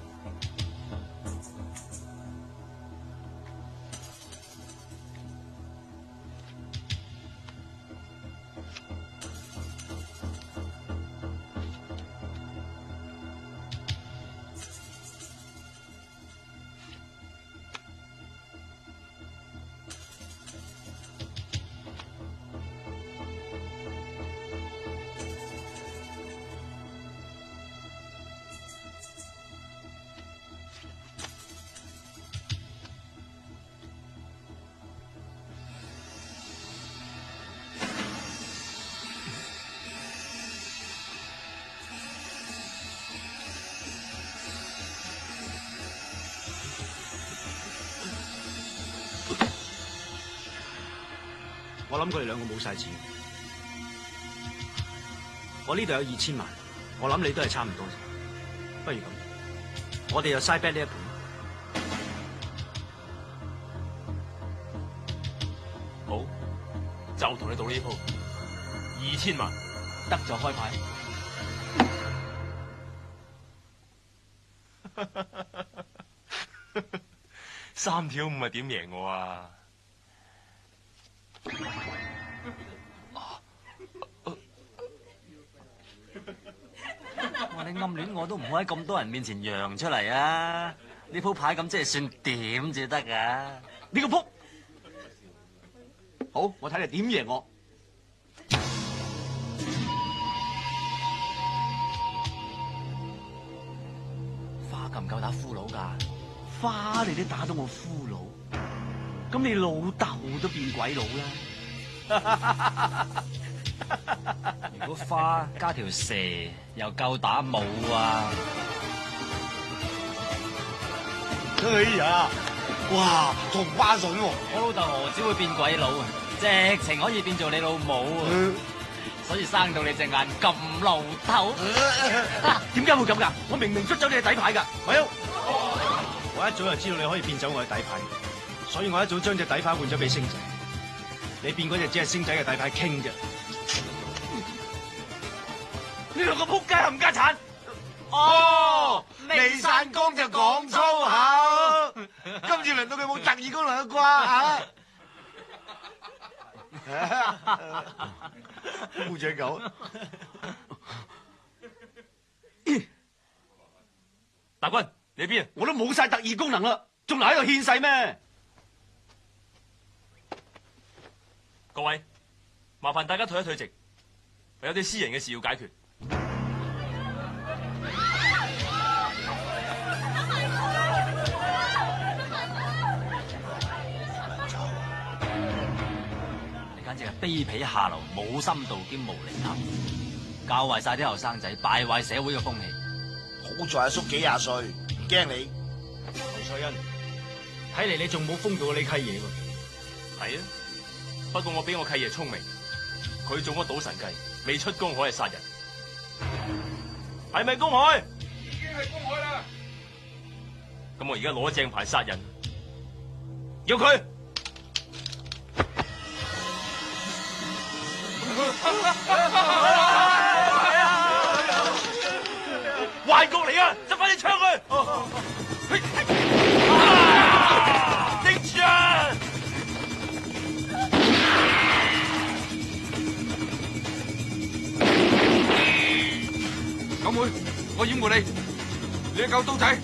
我諗佢哋兩個冇晒錢，我呢度有2000萬，我諗你都係差唔多啫。不如咁，我哋就嘥 bet 呢一盤。好，就同你賭呢鋪2000萬，得就開牌。3條5係點贏我啊？你暗戀我都唔好喺咁多人面前揚出嚟啊！呢鋪牌咁即係算點至得㗎？呢個撲好，我睇你點贏我。花夠唔夠打俘虜㗎？花你都打到我俘虜，咁你老豆都變鬼佬啦！如果花加條蛇又夠打冇啊？哎呀，哇，同花順喎！我老豆何止會變鬼佬啊，直情可以變做你老母啊！所以生到你隻眼咁露頭。點解會咁㗎？我明明捽走你嘅底牌㗎。咪喐！我一早就知道你可以變走我嘅底牌，所以我一早將隻底牌換咗俾星仔。你變嗰隻只係星仔嘅底牌傾啫。呢兩個仆街冚家鏟！哦，未散光就講粗口，今次輪到佢冇特異功能嘅啩嚇！烏隻狗，大軍，你邊啊？我都冇晒特異功能啦，仲留喺度獻世咩？各位，麻煩大家退一退席，我有啲私人嘅事要解決。簡直係卑鄙下流、冇深度兼無厘頭，教壞晒啲後生仔，敗壞社會嘅風氣。好在阿叔幾廿歲，唔驚你。劉翠欣，睇嚟你仲冇封到你契爺喎。係啊，不過我比我契爺聰明，佢中咗賭神計，未出公海係殺人，係咪公海？已經係公海啦。咁我而家攞正牌殺人，要佢。壞局嚟啊！執翻啲槍去！頂住啊！九妹，我掩護你，你去救刀仔。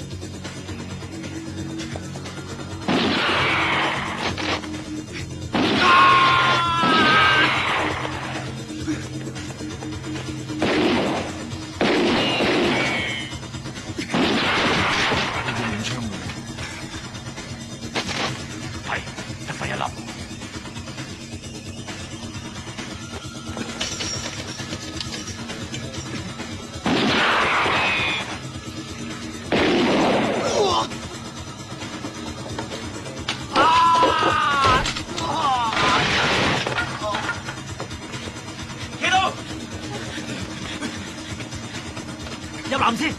入藍先。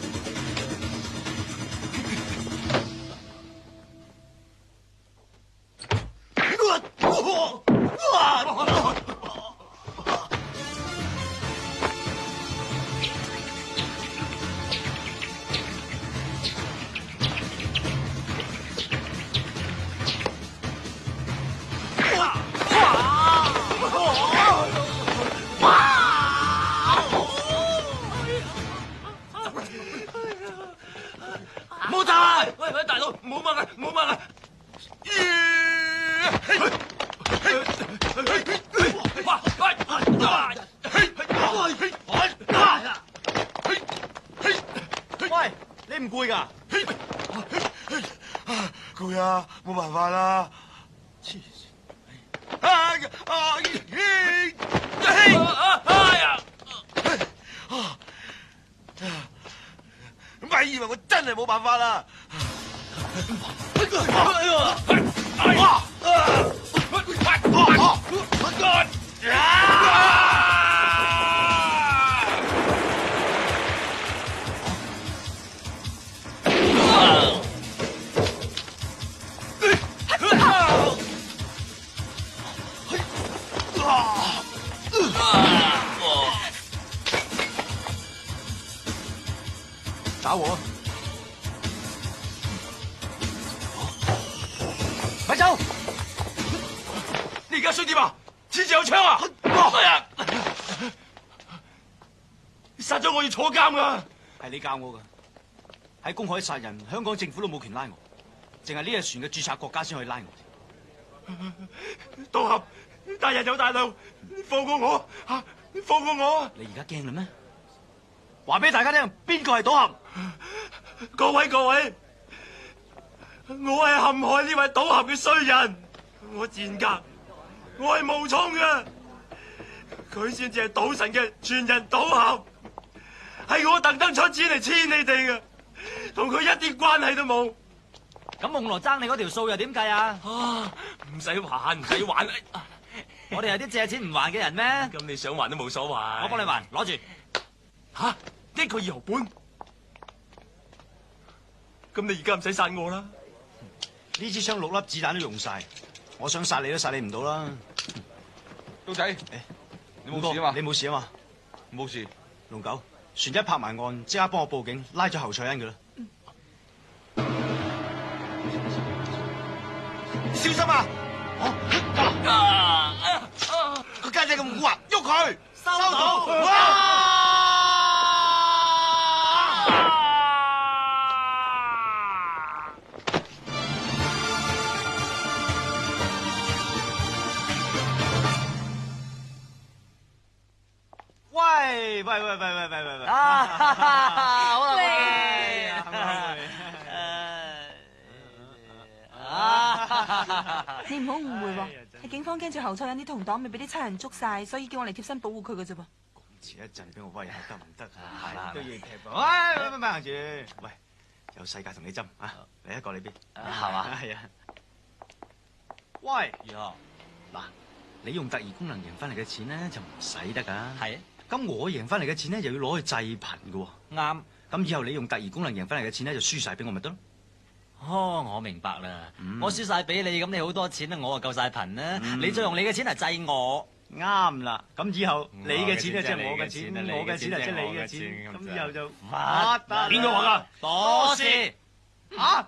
冇走！喂，大佬，唔好掹啊，唔好掹啊！喂，你唔攰㗎？攰啊，冇辦法啦。黐線！咪以為我真係冇辦法啦！打我！咪走！你而家想點啊？黐住有槍啊！殺咗我要坐監噶！係你教我㗎。喺公海殺人，香港政府都冇權拉我，淨係呢隻船嘅註冊國家先可以拉我。賭俠大人有大量，放過我啊！放過我！你而家驚啦咩？話俾大家聽，邊個係賭俠？各位，我係陷害呢位賭俠嘅衰人，我賤格，我係冒充嘅，佢先至係賭神嘅傳人賭俠，係我特登出錢嚟黐你哋嘅，同佢一啲關係都冇。咁夢羅爭你嗰條數又點計啊？唔使還，唔使還。我哋係啲借錢唔還嘅人咩？咁你想還都冇所謂。我幫你還，攞住。吓，1個2毫半。咁你而家唔使殺我啦。呢支槍6粒子彈都用晒，我想殺你都殺你唔到啦。刀仔，你冇事啊嘛？你冇事啊嘛？冇事。龍九，船一拍埋岸，即刻幫我報警，拉咗侯賽恩佢啦。小心啊！個家姐咁蠱惑，喐佢！收到。喂！好你唔好誤會喎，係警方驚住侯賽恩啲同黨未俾啲差人捉晒，所以叫我嚟貼身保護佢嘅啫噃。遲一陣俾我威下得唔得啊？都要踢噃。喂，行住。喂，有世界同你針啊！嚟一個呢邊，係嘛？係啊。喂，嗱，你用特異功能贏翻嚟嘅錢咧就唔使得噶。係啊。咁我贏翻嚟嘅錢咧，又要攞去濟貧嘅。啱。咁以後你用特異功能贏翻嚟嘅錢咧，就輸晒俾我咪得咯。我明白啦。我輸晒俾你，咁你好多錢啦，我啊夠晒貧啦。你再用你嘅錢嚟濟我。啱啦。咁以後你嘅錢咧即係我嘅錢，我嘅錢啊即係你嘅錢。咁以後就發達。邊個話㗎？多事。嚇！